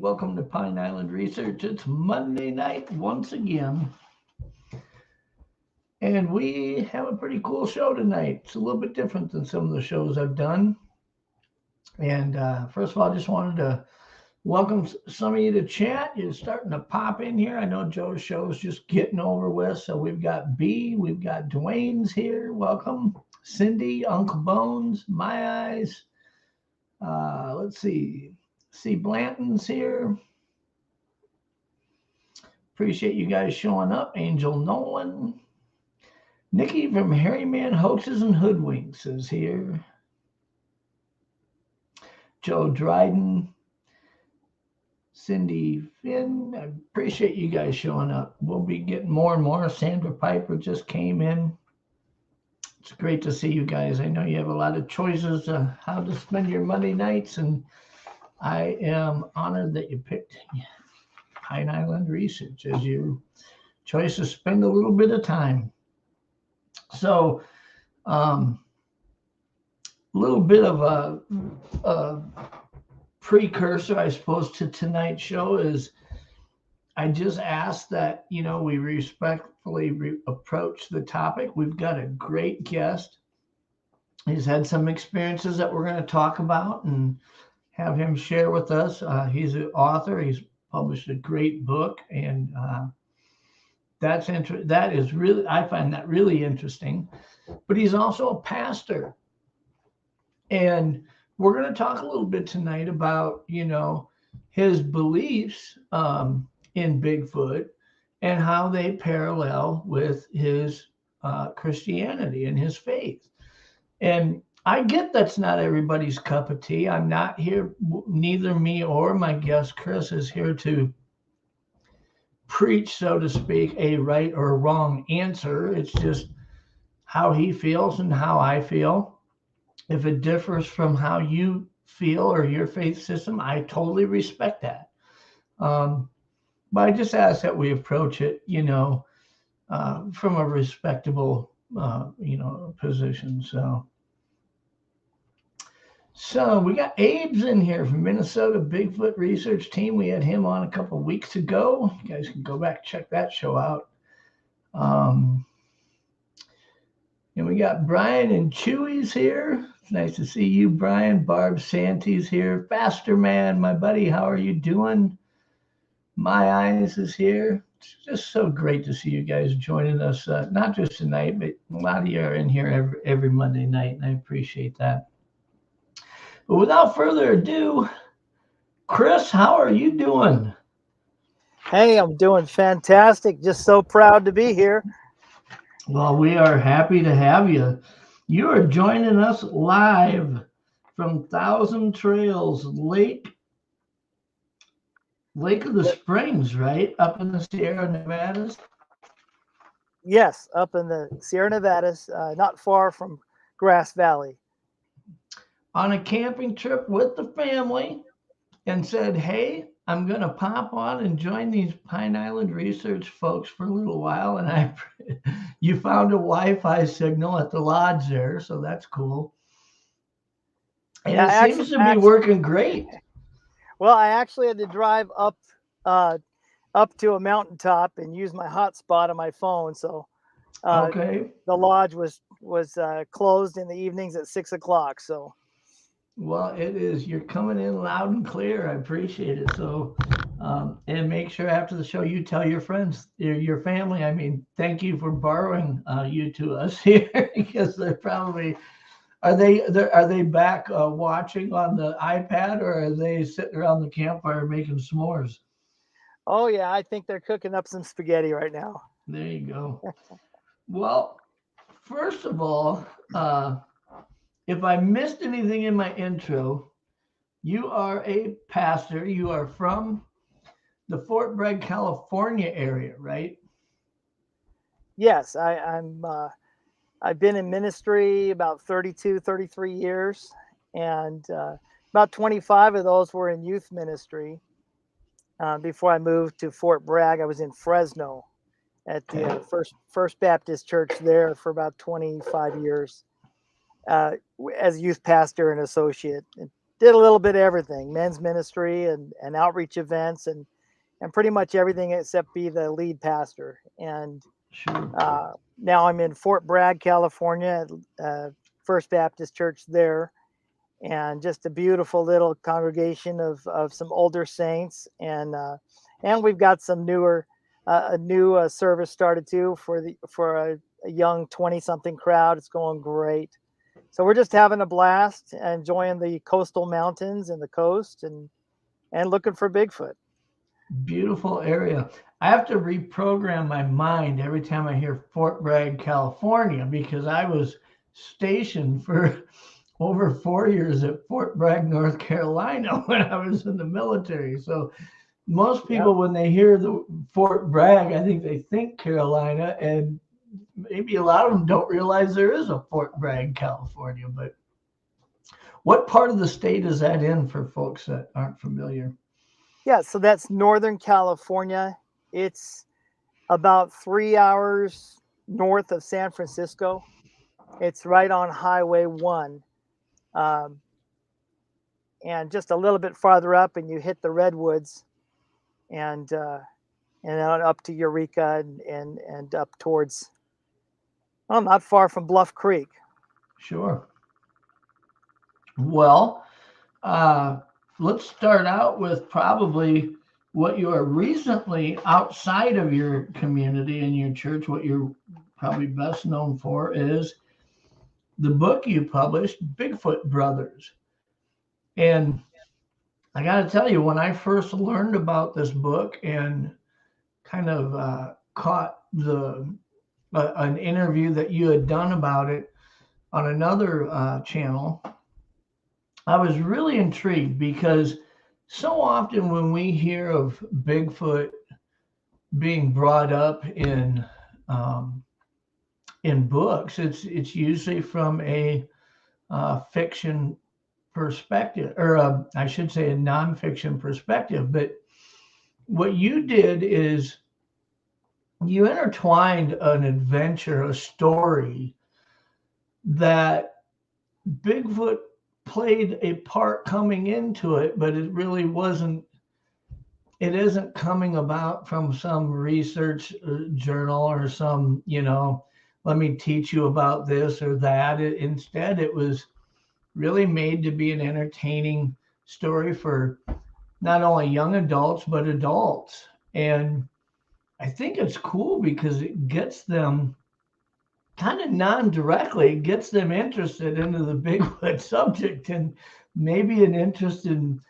Welcome to Pine Island Research. It's Monday night once again. And we have a pretty cool show tonight. It's a little bit different than some of the shows I've done. And first of all, I just wanted to welcome some of you to chat. You're starting to pop in here. I know Joe's show is just getting over with. So we've got B, we've got Dwayne's here. Welcome. Cindy, Uncle Bones, My Eyes. Let's see. Blanton's here. Appreciate you guys showing up. Angel Nolan. Nikki from Harry Man Hoaxes and Hoodwinks is here. Joe Dryden. Cindy Finn. I appreciate you guys showing up. We'll be getting more and more. Sandra Piper just came in. It's great to see you guys. I know you have a lot of choices on how to spend your Monday nights, and I am honored that you picked Pine Island Research as your choice to spend a little bit of time. So, a little bit of a precursor, I suppose, to tonight's show is I just ask that, we respectfully approach the topic. We've got a great guest. He's had some experiences that we're going to talk about and have him share with us. He's an author. He's published a great book, and that is really, I find that really interesting. But he's also a pastor, and we're going to talk a little bit tonight about his beliefs in Bigfoot and how they parallel with his Christianity and his faith. And I get that's not everybody's cup of tea. I'm not here, neither me or my guest Chris is here to preach, so to speak, a right or wrong answer. It's just how he feels and how I feel. If it differs from how you feel or your faith system, I totally respect that. But I just ask that we approach it, from a respectable, position. So we got Abe's in here from Minnesota Bigfoot Research Team. We had him on a couple of weeks ago. You guys can go back and check that show out. And we got Brian and Chewy's here. It's nice to see you, Brian. Barb Sante's here. Faster Man, my buddy, how are you doing? My Eyes is here. It's just so great to see you guys joining us, not just tonight, but a lot of you are in here every Monday night, and I appreciate that. But without further ado, Chris, how are you doing? Hey, I'm doing fantastic. Just so proud to be here. Well, we are happy to have you. You are joining us live from Thousand Trails Lake of the Springs, right? Up in the Sierra Nevadas? Yes, up in the Sierra Nevadas, not far from Grass Valley. On a camping trip with the family, and said, hey, I'm going to pop on and join these Pine Island Research folks for a little while. And you found a Wi-Fi signal at the lodge there, so that's cool. And it seems to be working great. Well, I actually had to drive up to a mountaintop and use my hotspot on my phone. So the lodge was closed in the evenings at 6 o'clock. So. Well, it is. You're coming in loud and clear. I appreciate it. So, and make sure after the show you tell your friends, your family. I mean, thank you for borrowing you to us here because they're probably are they back watching on the iPad, or are they sitting around the campfire making s'mores? Oh yeah, I think they're cooking up some spaghetti right now. There you go. Well, first of all, if I missed anything in my intro, you are a pastor. You are from the Fort Bragg, California area, right? Yes, I've been in ministry about 32, 33 years, and about 25 of those were in youth ministry. Before I moved to Fort Bragg, I was in Fresno at the First Baptist Church there for about 25 years. As youth pastor and associate, did a little bit of everything, men's ministry and outreach events and pretty much everything except be the lead pastor. And Sure. now I'm in Fort Bragg, California, First Baptist Church there, and just a beautiful little congregation of some older saints, and we've got some a new service started too for a young 20-something crowd. It's going great. So we're just having a blast, enjoying the coastal mountains and the coast, and looking for Bigfoot. Beautiful area. I have to reprogram my mind every time I hear Fort Bragg, California, because I was stationed for over 4 years at Fort Bragg, North Carolina when I was in the military. So most Yep. people, when they hear the Fort Bragg, I think they think Carolina, and maybe a lot of them don't realize there is a Fort Bragg, California. But what part of the state is that in for folks that aren't familiar? Yeah, so that's Northern California. It's about 3 hours north of San Francisco. It's right on Highway 1. Um, and just a little bit farther up, and you hit the redwoods, and then up to Eureka and up towards, well, not far from Bluff Creek. Sure. Well, uh, let's start out with probably what you are recently outside of your community and your church, what you're probably best known for is the book you published, Bigfoot Brothers. And I got to tell you, when I first learned about this book and kind of caught an interview that you had done about it on another channel, I was really intrigued because so often when we hear of Bigfoot being brought up um, in books, it's usually from a fiction perspective, or I should say a nonfiction perspective. But what you did is you intertwined an adventure, a story that Bigfoot played a part coming into it, but it really wasn't. It isn't coming about from some research journal or some, let me teach you about this or that. Instead, it was really made to be an entertaining story for not only young adults, but adults. And I think it's cool because it gets them kind of non-directly, it gets them interested into the Bigfoot subject and maybe an interest in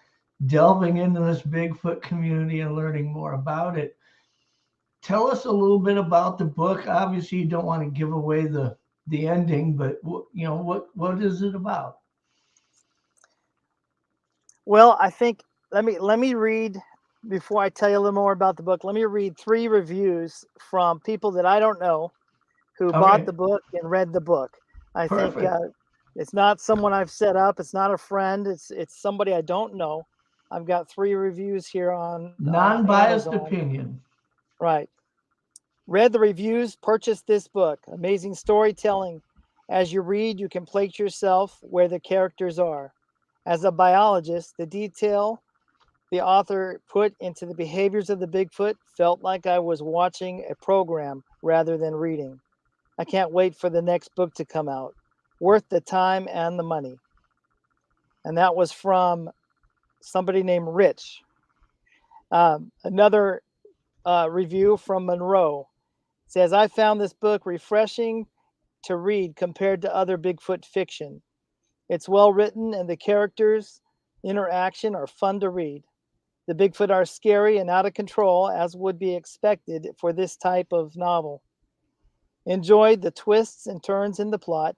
delving into this Bigfoot community and learning more about it. Tell us a little bit about the book. Obviously, you don't want to give away the ending, but what is it about? Well, I think let me read before I tell you a little more about the book. Let me read 3 reviews from people that I don't know who bought Okay, the book and read the book. I think perfect. it's not someone I've set up. It's not a friend. It's somebody I don't know. I've got 3 reviews here on Non-biased Amazon. opinion. Right. Read the reviews. Purchased this book. Amazing storytelling. As you read, you can place yourself where the characters are. As a biologist, the detail the author put into the behaviors of the Bigfoot felt like I was watching a program rather than reading. I can't wait for the next book to come out. Worth the time and the money. And that was from somebody named Rich. Another review from Monroe says, I found this book refreshing to read compared to other Bigfoot fiction. It's well written and the characters' interaction are fun to read. The Bigfoot are scary and out of control, as would be expected for this type of novel. Enjoyed the twists and turns in the plot.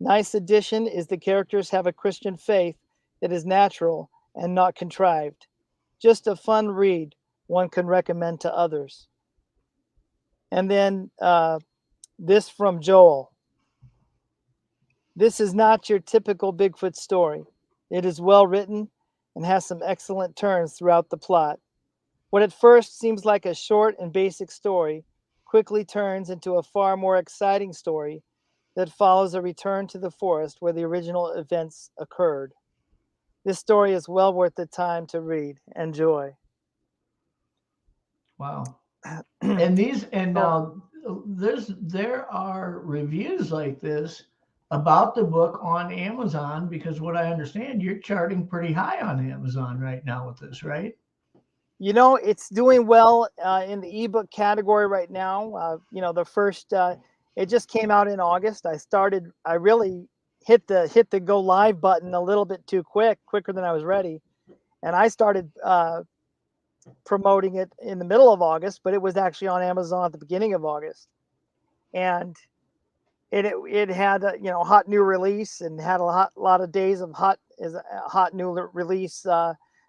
Nice addition is the characters have a Christian faith that is natural and not contrived. Just a fun read one can recommend to others. And then this from Joel. This is not your typical Bigfoot story. It is well written and has some excellent turns throughout the plot. What at first seems like a short and basic story quickly turns into a far more exciting story that follows a return to the forest where the original events occurred. This story is well worth the time to read. Enjoy. Wow. And So, now there are reviews like this about the book on Amazon, because what I understand, you're charting pretty high on Amazon right now with this, right? it's doing well in the ebook category right now. The first, it just came out in August. I really hit the go live button a little bit too quicker than I was ready. And I started promoting it in the middle of August, but it was actually on Amazon at the beginning of August. And it had a hot new release, and had a lot of days of hot new release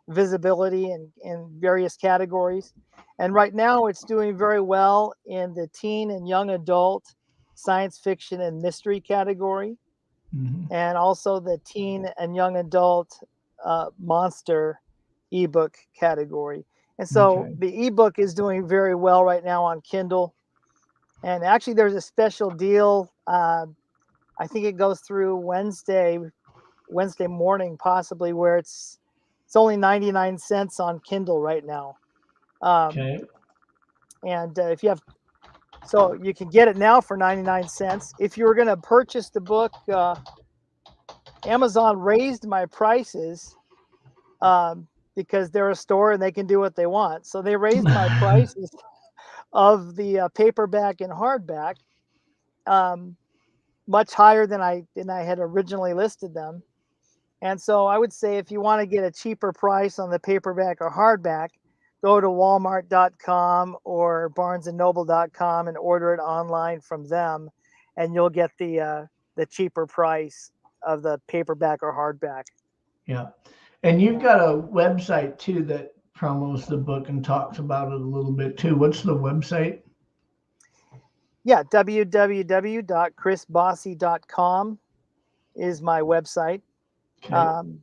visibility in various categories. And right now it's doing very well in the teen and young adult science fiction and mystery category, Mm-hmm. and also the teen and young adult monster ebook category. And so Okay. the ebook is doing very well right now on Kindle. And actually, there's a special deal. I think it goes through Wednesday morning, possibly, where it's only 99 cents on Kindle right now. Um, Okay. and if you have, so you can get it now for 99 cents. If you were going to purchase the book, Amazon raised my prices because they're a store and they can do what they want. So they raised my prices of the paperback and hardback um, much higher than I had originally listed them. And so I would say if you want to get a cheaper price on the paperback or hardback, go to walmart.com or barnesandnoble.com and order it online from them, and you'll get the cheaper price of the paperback or hardback. Yeah. And you've got a website too that promos the book and talks about it a little bit too. What's the website? Yeah, www.chrisbossy.com is my website. Okay. Um,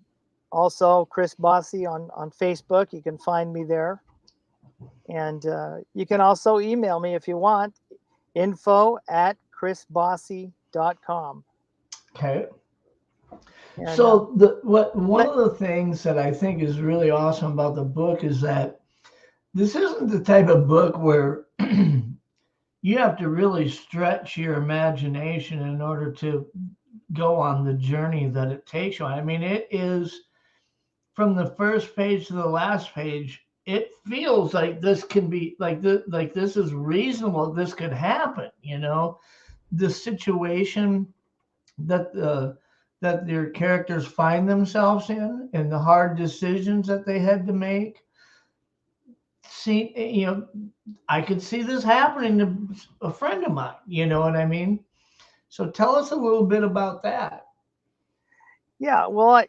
Also, Chris Bossy on Facebook. You can find me there. And you can also email me if you want, info@chrisbossy.com. Okay. And So one let, of the things that I think is really awesome about the book is that this isn't the type of book where you have to really stretch your imagination in order to go on the journey that it takes you on. I mean, it is from the first page to the last page. It feels like this can be like this is reasonable. This could happen. The situation that their characters find themselves in, and the hard decisions that they had to make. See, I could see this happening to a friend of mine. You know what I mean? So tell us a little bit about that. yeah, well,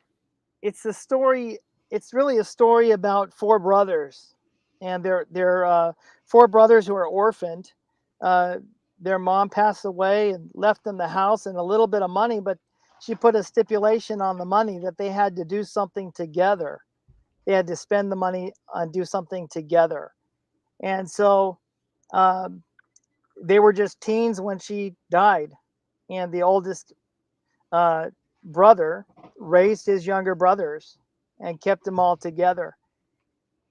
it's a story. It's really a story about four brothers, and they're four brothers who are orphaned. Uh, their mom passed away and left them the house and a little bit of money, but she put a stipulation on the money that they had to do something together. They had to spend the money and do something together. And so um, they were just teens when she died. And the oldest uh, brother raised his younger brothers and kept them all together.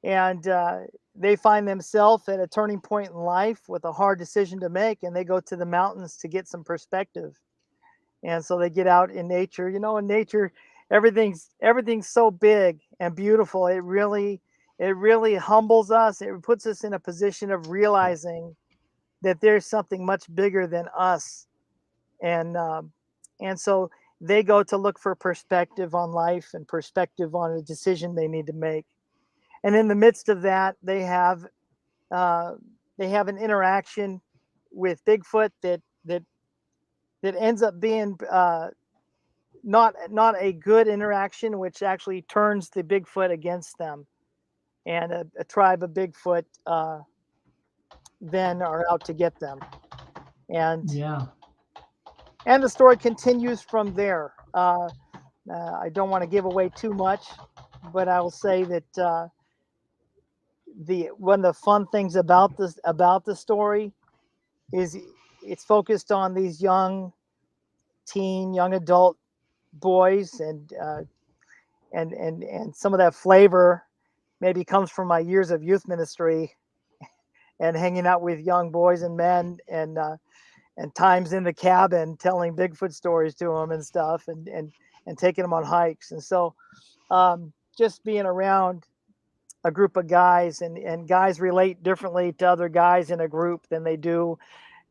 And they find themselves at a turning point in life with a hard decision to make, and they go to the mountains to get some perspective. And so they get out in nature. In nature, everything's so big and beautiful. It really humbles us. It puts us in a position of realizing that there's something much bigger than us. And um, and so they go to look for perspective on life and perspective on a decision they need to make. And in the midst of that, uh, they have an interaction with Bigfoot that ends up being not a good interaction, which actually turns the Bigfoot against them. And a tribe of Bigfoot then are out to get them. And Yeah. and the story continues from there. I don't want to give away too much, but I will say that the one of the fun things about the story is it's focused on these young adult boys, and and some of that flavor maybe comes from my years of youth ministry and hanging out with young boys and men, and times in the cabin telling Bigfoot stories to them and stuff, and taking them on hikes. And so just being around a group of guys, and guys relate differently to other guys in a group than they do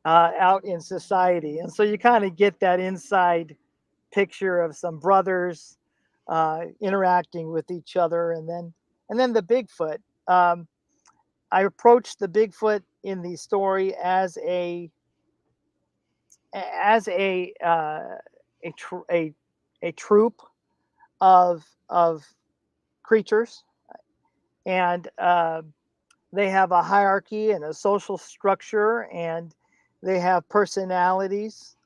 out in society. And so you kind of get that inside picture of some brothers interacting with each other. And then the Bigfoot. I approached the Bigfoot in the story as a a troop of creatures, and they have a hierarchy and a social structure, and they have personalities,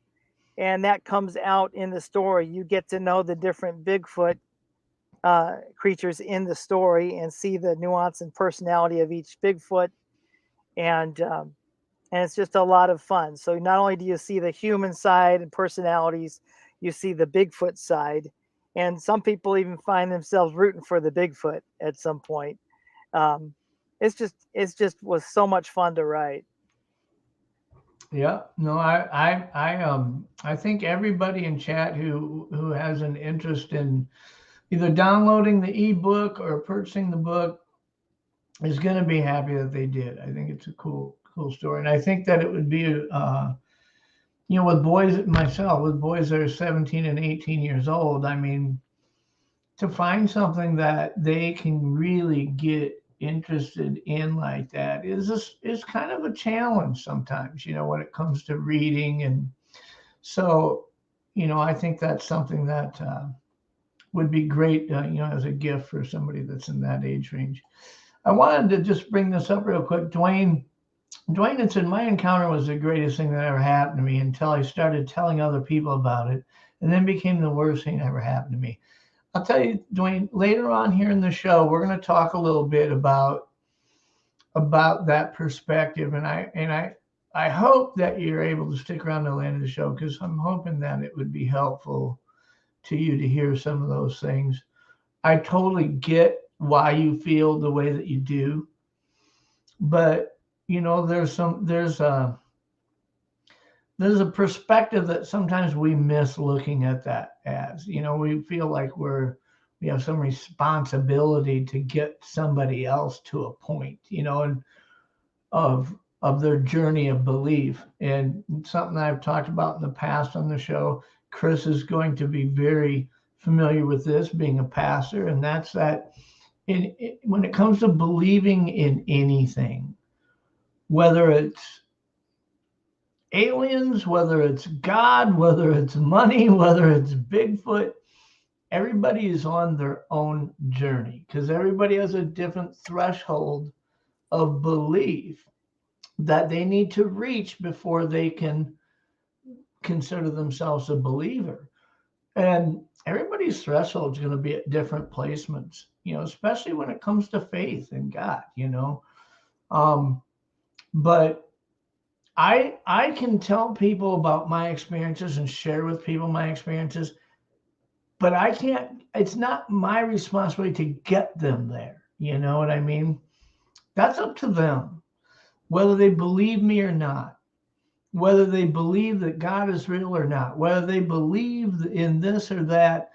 and that comes out in the story. You get to know the different Bigfoot creatures in the story and see the nuance and personality of each Bigfoot, and it's just a lot of fun. So not only do you see the human side and personalities, you see the Bigfoot side, and some people even find themselves rooting for the Bigfoot at some point. Um, it's just was so much fun to write. Yeah, no, I think everybody in chat who has an interest in either downloading the ebook or purchasing the book is going to be happy that they did. I think it's a cool story, and I think that it would be, with boys myself, with boys that are 17 and 18 years old. I mean, to find something that they can really get interested in like that is kind of a challenge sometimes, when it comes to reading. And so, I think that's something that would be great, as a gift for somebody that's in that age range. I wanted to just bring this up real quick. Dwayne had said, my encounter was the greatest thing that ever happened to me until I started telling other people about it, and then became the worst thing that ever happened to me. I'll tell you, Dwayne, later on here in the show, we're going to talk a little bit about that perspective, and I hope that you're able to stick around to the end of the show, because I'm hoping that it would be helpful to you to hear some of those things. I totally get why you feel the way that you do, but there's a perspective that sometimes we miss looking at that as. We feel like we have some responsibility to get somebody else to a point, and of their journey of belief. And something I've talked about in the past on the show, Chris is going to be very familiar with this, being a pastor, and that's that when it comes to believing in anything, whether it's aliens, whether it's God, whether it's money, whether it's Bigfoot, everybody is on their own journey, because everybody has a different threshold of belief that they need to reach before they can consider themselves a believer. And everybody's threshold is going to be at different placements, especially when it comes to faith in God, but I can tell people about my experiences and share with people my experiences, but I can't, it's not my responsibility to get them there. You know what I mean? That's up to them, whether they believe me or not, whether they believe that God is real or not, whether they believe in this or that.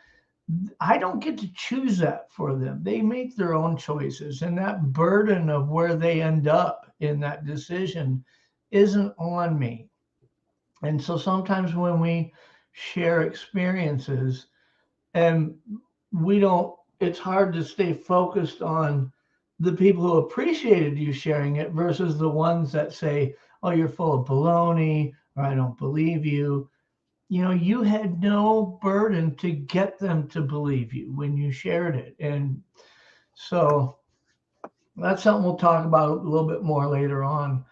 I don't get to choose that for them. They make their own choices, and that burden of where they end up in that decision isn't on me. And so sometimes when we share experiences, and it's hard to stay focused on the people who appreciated you sharing it versus the ones that say, oh, you're full of baloney, or I don't believe you. You had no burden to get them to believe you when you shared it. And so that's something we'll talk about a little bit more later on.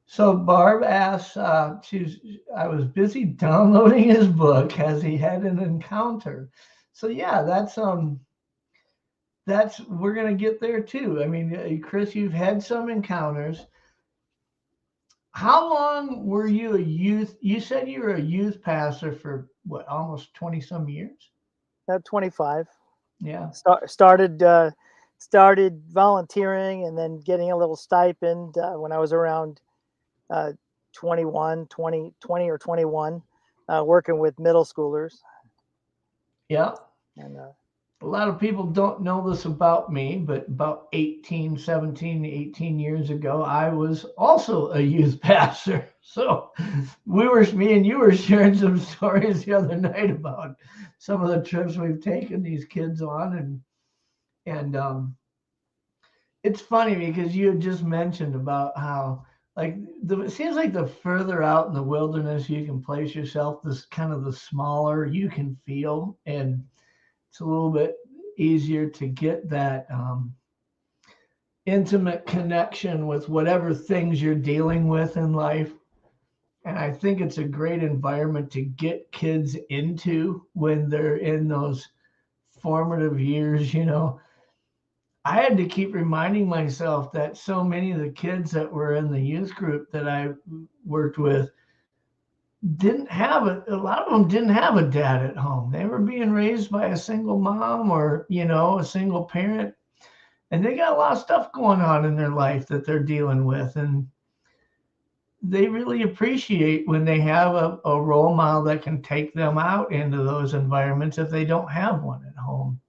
So Barb asks, I was busy downloading his book as he had an encounter. So yeah, that's we're gonna get there too. I mean, Chris, you've had some encounters. How long were you a youth? You said you were a youth pastor for what, almost 20 some years? at 25. Yeah. Started volunteering and then getting a little stipend when I was around uh, 20 or 21, working with middle schoolers. Yeah. And A lot of people don't know this about me, but about 18, 17, 18 years ago, I was also a youth pastor. So me and you were sharing some stories the other night about some of the trips we've taken these kids on. And it's funny because you had just mentioned about how, like, it seems like the further out in the wilderness you can place yourself, this kind of the smaller you can feel. And it's a little bit easier to get that intimate connection with whatever things you're dealing with in life. And I think it's a great environment to get kids into when they're in those formative years. I had to keep reminding myself that so many of the kids that were in the youth group that I worked with didn't have a lot of them didn't have a dad at home. They were being raised by a single mom or, a single parent. And they got a lot of stuff going on in their life that they're dealing with. And they really appreciate when they have a role model that can take them out into those environments if they don't have one at home.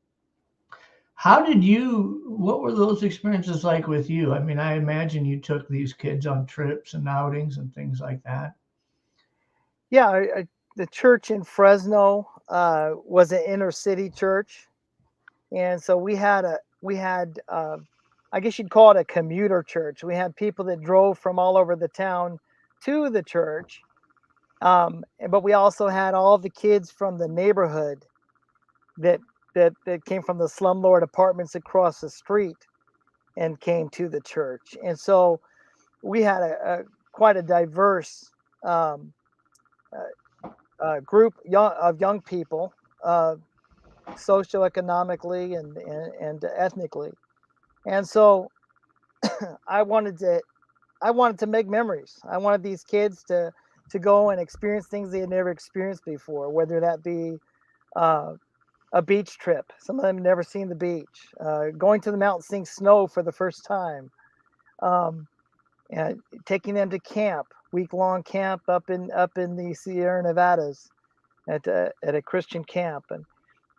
What were those experiences like with you? I mean, I imagine you took these kids on trips and outings and things like that. yeah, the church in Fresno was an inner city church, and so we had I guess you'd call it a commuter church. We had people that drove from all over the town to the church, but we also had all the kids from the neighborhood that that came from the slumlord apartments across the street and came to the church. And so we had a quite a diverse um, group of young people, socioeconomically and ethnically. And so I wanted to I wanted to make memories. I wanted these kids to go and experience things they had never experienced before, whether that be uh, a beach trip. Some of them had never seen the beach. Going to the mountains, seeing snow for the first time. Um, and taking them to camp, week-long camp up in the Sierra Nevadas at a Christian camp,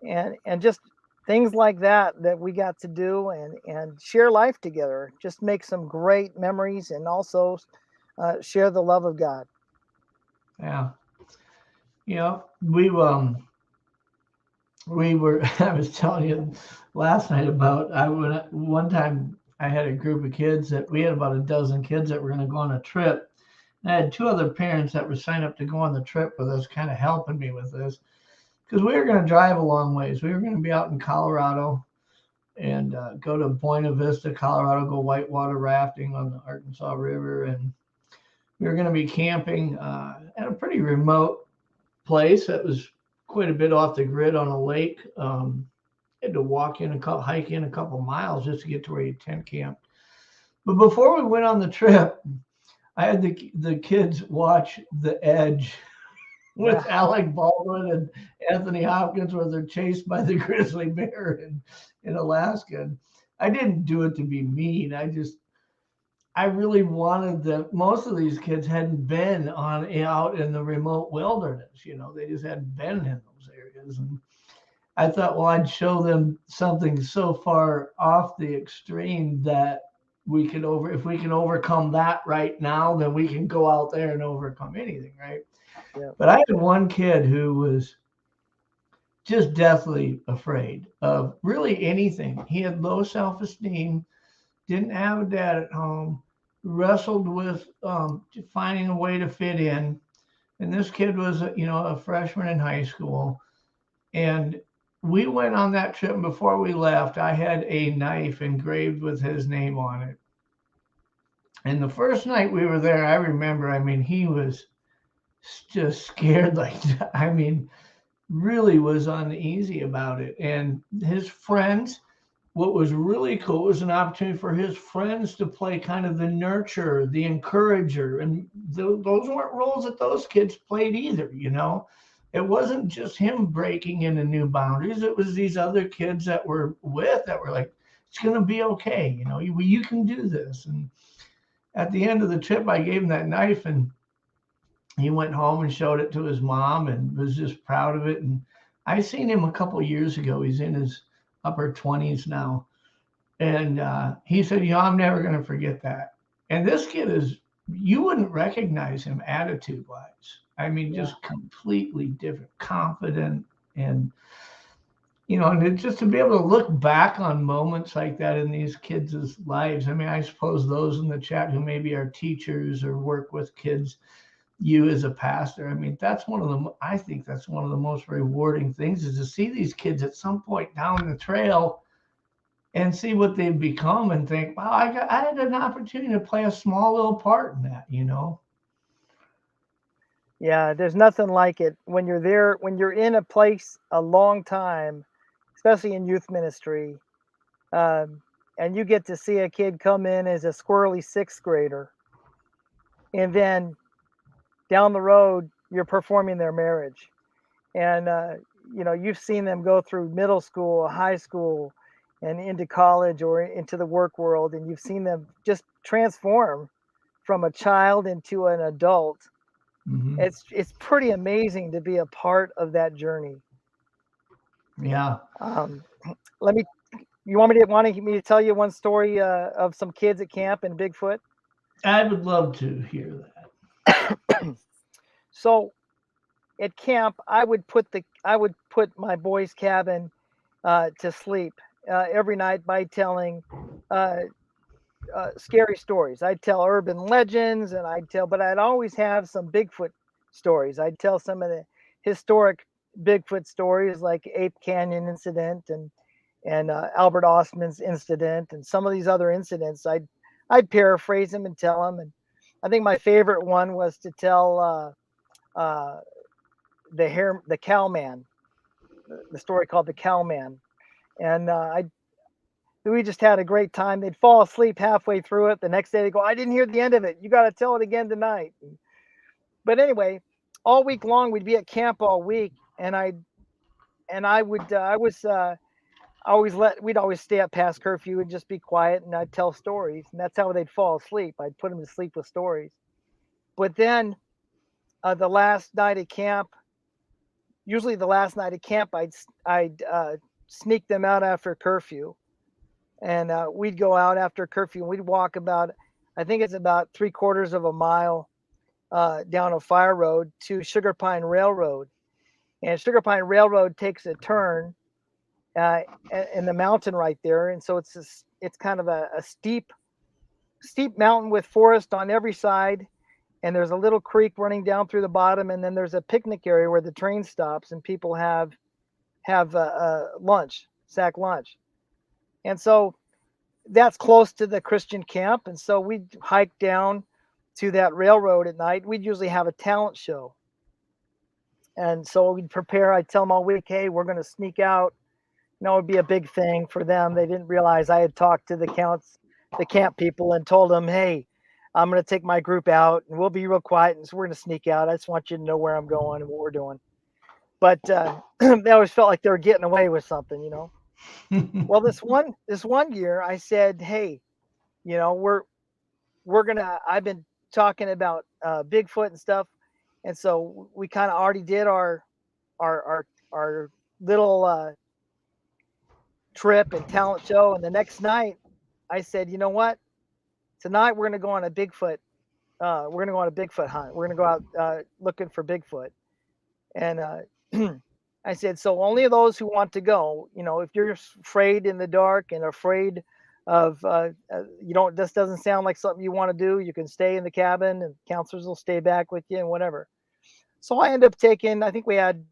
and just things like that we got to do and share life together. Just make some great memories and also share the love of God. Yeah. We were I was telling you last night about I would one time I had a group of kids that we had about a dozen kids that were going to go on a trip. And I had two other parents that were signed up to go on the trip with us, kind of helping me with this because we were going to drive a long ways. We were going to be out in Colorado and go to Buena Vista, Colorado, go whitewater rafting on the Arkansas River, and we were going to be camping at a pretty remote place that was quite a bit off the grid on a lake. Had to hike in a couple miles just to get to where you tent camp. But before we went on the trip, I had the kids watch The Edge with Yeah, Alec Baldwin and Anthony Hopkins, where they're chased by the grizzly bear in Alaska. And I didn't do it to be mean. I really wanted that. Most of these kids hadn't been out in the remote wilderness. They just hadn't been in those areas. And I thought, well, I'd show them something so far off the extreme that if we can overcome that right now, then we can go out there and overcome anything, right? yeah, But I had one kid who was just deathly afraid of really anything. He had low self-esteem, didn't have a dad at home, wrestled with finding a way to fit in. And this kid was, a freshman in high school. And we went on that trip, and before we left, I had a knife engraved with his name on it. And the first night we were there, I remember, I mean, he was just scared like I mean, really was uneasy about it. And his friends, what was really cool was an opportunity for his friends to play kind of the nurturer, the encourager. And those weren't roles that those kids played either. it wasn't just him breaking into new boundaries. It was these other kids that were with that were like, it's going to be okay. You know, you can do this. And at the end of the trip, I gave him that knife, and he went home and showed it to his mom and was just proud of it. And I seen him a couple of years ago. He's in his upper 20s now. And he said, I'm never going to forget that. And this kid is, you wouldn't recognize him attitude wise. I mean, just completely different, confident. And, and just to be able to look back on moments like that in these kids' lives. I mean, I suppose those in the chat who maybe are teachers or work with kids, you as a pastor, I mean, I think that's one of the most rewarding things is to see these kids at some point down the trail and see what they've become and think, wow, I had an opportunity to play a small little part in that, Yeah, there's nothing like it when you're there, when you're in a place a long time, especially in youth ministry, and you get to see a kid come in as a squirrely sixth grader, and then down the road, you're performing their marriage. And, you've seen them go through middle school, high school, and into college or into the work world, and you've seen them just transform from a child into an adult. Mm-hmm. It's pretty amazing to be a part of that journey. Yeah. Let me. You want me to tell you one story of some kids at camp in Bigfoot? I would love to hear that. So, at camp, I would put my boys' cabin to sleep every night by telling scary stories. I'd tell urban legends, and but I'd always have some Bigfoot stories. I'd tell some of the historic Bigfoot stories, like Ape Canyon incident and Albert Ostman's incident, and some of these other incidents. I'd paraphrase them and tell them. And I think my favorite one was to tell the Cowman, the story called the Cowman, and we just had a great time. They'd fall asleep halfway through it. The next day they go, I didn't hear the end of it. You got to tell it again tonight. But anyway, all week long we'd be at camp all week, and we'd always stay up past curfew and just be quiet, and I'd tell stories, and that's how they'd fall asleep. I'd put them to sleep with stories. But then the last night at camp, usually the last night at camp, I'd sneak them out after curfew. And we'd go out after curfew and we'd walk I think it's about 3/4 of a mile down a fire road to Sugar Pine Railroad. And Sugar Pine Railroad takes a turn in the mountain right there. And so it's kind of a steep mountain with forest on every side. And there's a little creek running down through the bottom. And then there's a picnic area where the train stops and people have lunch, sack lunch. And so that's close to the Christian camp. And so we'd hike down to that railroad at night. We'd usually have a talent show. And so we'd prepare. I'd tell them all week, hey, we're going to sneak out. It would be a big thing for them. They didn't realize I had talked to the camp people and told them, hey, I'm going to take my group out and we'll be real quiet. And so we're going to sneak out. I just want you to know where I'm going and what we're doing. But they always felt like they were getting away with something, Well, this one year I said, hey, I've been talking about Bigfoot and stuff. And so we kind of already did our little trip and talent show. And the next night I said, you know what? Tonight we're going to go on a Bigfoot. We're going to go on a Bigfoot hunt. We're going to go out looking for Bigfoot. And I said, so only those who want to go, if you're afraid in the dark and afraid of, this doesn't sound like something you want to do, you can stay in the cabin and counselors will stay back with you and whatever. So I ended up taking, I think we had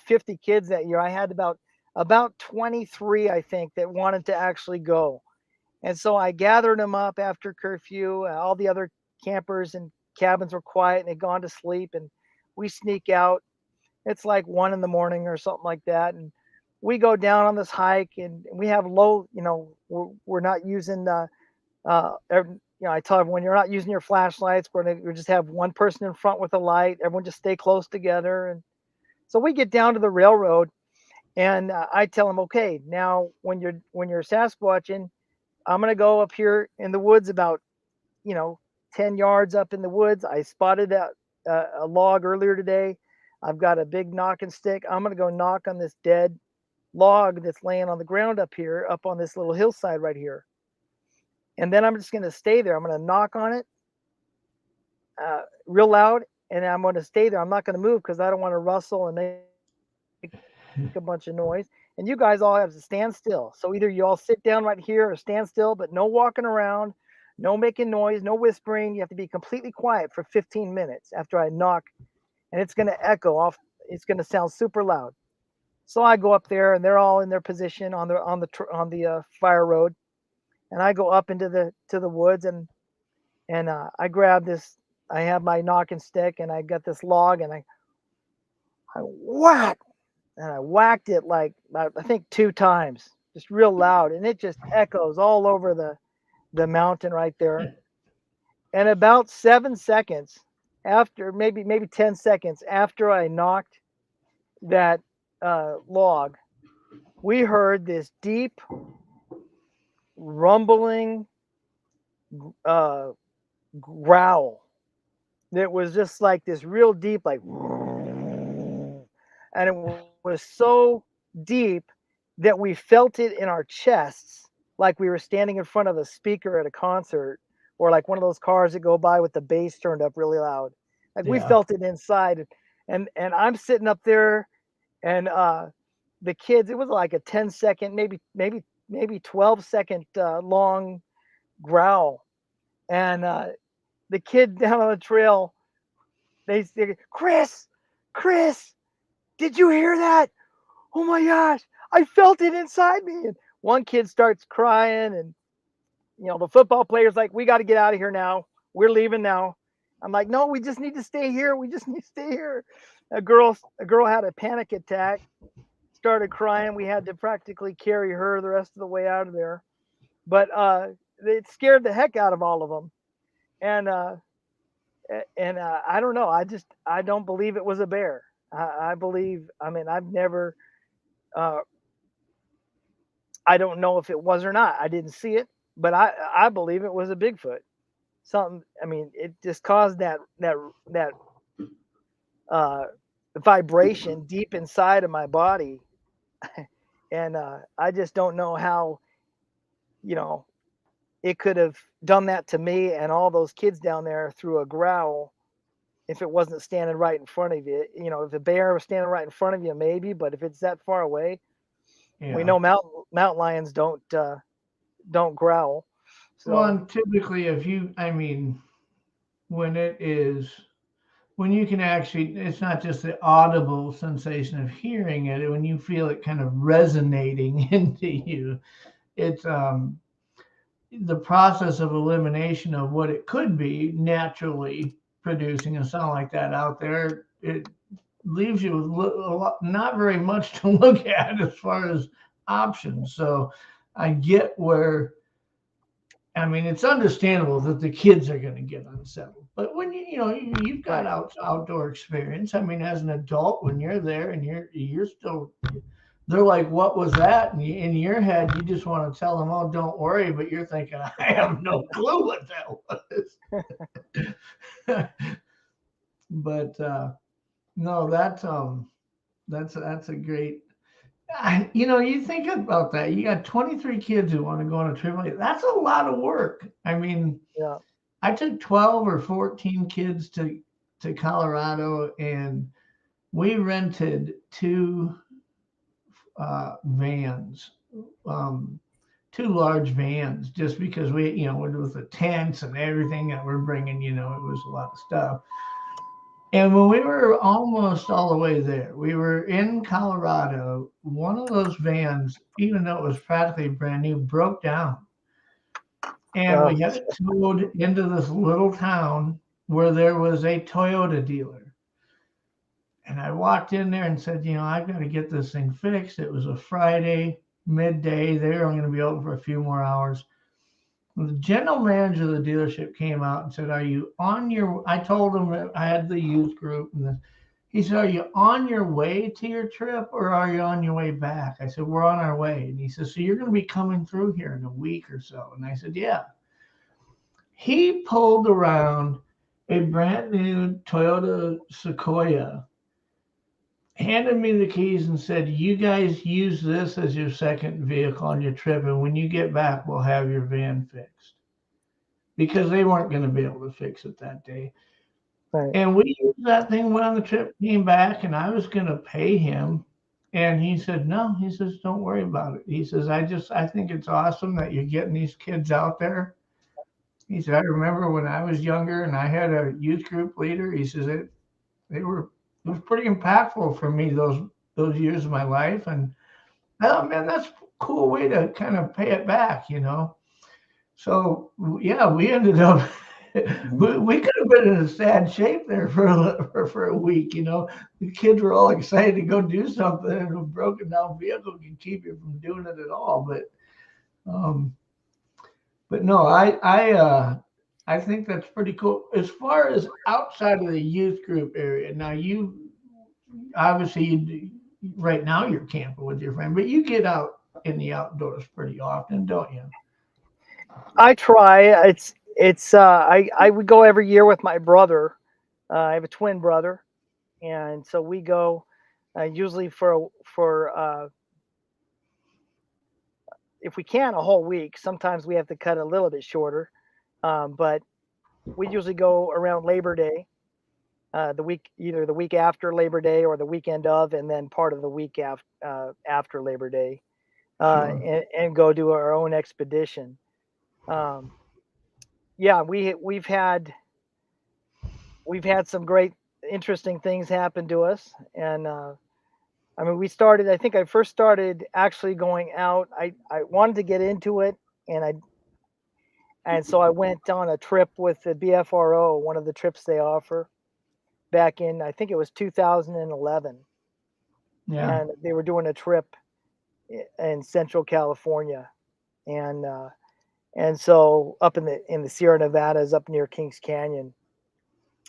50 kids that year. I had about 23, I think, that wanted to actually go. And so I gathered them up after curfew. All the other campers and cabins were quiet and had gone to sleep, and we sneak out. It's like 1 a.m. or something like that. And we go down on this hike and we have low, we're not using, I tell everyone, you're not using your flashlights. We just have one person in front with a light. Everyone just stay close together. So we get down to the railroad, and I tell him, okay, now when you're Sasquatching, I'm gonna go up here in the woods about, you know, 10 yards up in the woods. I spotted a log earlier today. I've got a big knocking stick. I'm gonna go knock on this dead log that's laying on the ground up here, up on this little hillside right here. And then I'm just gonna stay there. I'm gonna knock on it real loud, and I'm gonna stay there. I'm not gonna move because I don't want to rustle and make a bunch of noise. And you guys all have to stand still. So either you all sit down right here or stand still, but no walking around, no making noise, no whispering. You have to be completely quiet for 15 minutes after I knock, and it's going to echo off. It's going to sound super loud. So I go up there, and they're all in their position on the fire road, and I go up into the woods, and I grab this. I have my knocking stick, and I got this log, and I whack, and I whacked it like I think 2 times, just real loud, and it just echoes all over the mountain right there. And about 7 seconds after, maybe 10 seconds after I knocked that log, we heard this deep rumbling growl. It was just like this real deep, like, and it was so deep that we felt it in our chests, like we were standing in front of a speaker at a concert, or like one of those cars that go by with the bass turned up really loud. Like we Yeah. felt it inside, and I'm sitting up there, and the kids. It was like a 10-second, maybe 12-second long growl, and the kid down on the trail, they say, Chris, did you hear that? Oh my gosh, I felt it inside me. And one kid starts crying, and the football player's like, we got to get out of here now. We're leaving now. I'm like, no, we just need to stay here. We just need to stay here. A girl had a panic attack, started crying. We had to practically carry her the rest of the way out of there. But it scared the heck out of all of them. And I don't know. I don't believe it was a bear. I believe. I mean, I've never. Uh, I don't know if it was or not. I didn't see it, but I believe it was a Bigfoot. Something. I mean, it just caused that uh, vibration deep inside of my body, and I just don't know how, it could have done that to me and all those kids down there through a growl. If it wasn't standing right in front of you, if the bear was standing right in front of you, maybe. But if it's that far away, we Yeah. know mountain lions don't growl. Well, So and typically, when it is, when you can actually, it's not just the audible sensation of hearing it, when you feel it kind of resonating into you, it's the process of elimination of what it could be naturally producing a sound like that out there. It leaves you with not very much to look at as far as options. So I get where, it's understandable that the kids are going to get unsettled. But when you've got right, outdoor experience. As an adult, when you're there and you're still, they're like, "What was that?" And in your head, you just want to tell them, "Oh, don't worry," but you're thinking, "I have no clue what that was." But no, that's a great. You think about that. You got 23 kids who want to go on a trip. That's a lot of work. yeah, I took 12 or 14 kids to Colorado, and we rented two vans, um, two large vans, just because with the tents and everything that we're bringing, it was a lot of stuff. And when we were almost all the way there, we were in Colorado. One of those vans, even though it was practically brand new, broke down. And uh, we had it towed into this little town where there was a Toyota dealer. And I walked in there and said, I've got to get this thing fixed. It was a Friday, midday. They were only going to be open for a few more hours. The general manager of the dealership came out and said, "Are you on your?" I told him that I had the youth group, and He said, "Are you on your way to your trip or are you on your way back?" I said, "We're on our way." And he says, "So you're going to be coming through here in a week or so?" And I said, "Yeah." He pulled around a brand new Toyota Sequoia, handed me the keys and said, "You guys use this as your second vehicle on your trip. And when you get back, we'll have your van fixed," because they weren't going to be able to fix it that day. Right. And we used that thing, went on the trip, came back, and I was going to pay him. And he said, "No," he says, "don't worry about it." He says, I think it's awesome that you're getting these kids out there." He said, "I remember when I was younger and I had a youth group leader." He says, it was pretty impactful for me those years of my life. And oh man, that's a cool way to kind of pay it back, you know? So yeah, we ended up Mhm. we could have been in a sad shape there for a week, you know. The kids were all excited to go do something, and a broken down vehicle can keep you from doing it at all. Um, but no, I think that's pretty cool. As far as outside of the youth group area, now you obviously right now you're camping with your friend, but you get out in the outdoors pretty often, don't you? I try. I would go every year with my brother. I have a twin brother, and so we go usually for if we can a whole week. Sometimes we have to cut a little bit shorter, but we usually go around Labor Day, the week either the week after Labor Day or the weekend of, and then part of the week after Labor Day, Sure. and go do our own expedition. Um, yeah, we've had some great interesting things happen to us, and I mean, we started. I think I first started actually going out. I wanted to get into it, and so I went on a trip with the BFRO, one of the trips they offer, back in I think it was 2011, Yeah. and they were doing a trip in Central California, and so up in the Sierra Nevadas, up near Kings Canyon,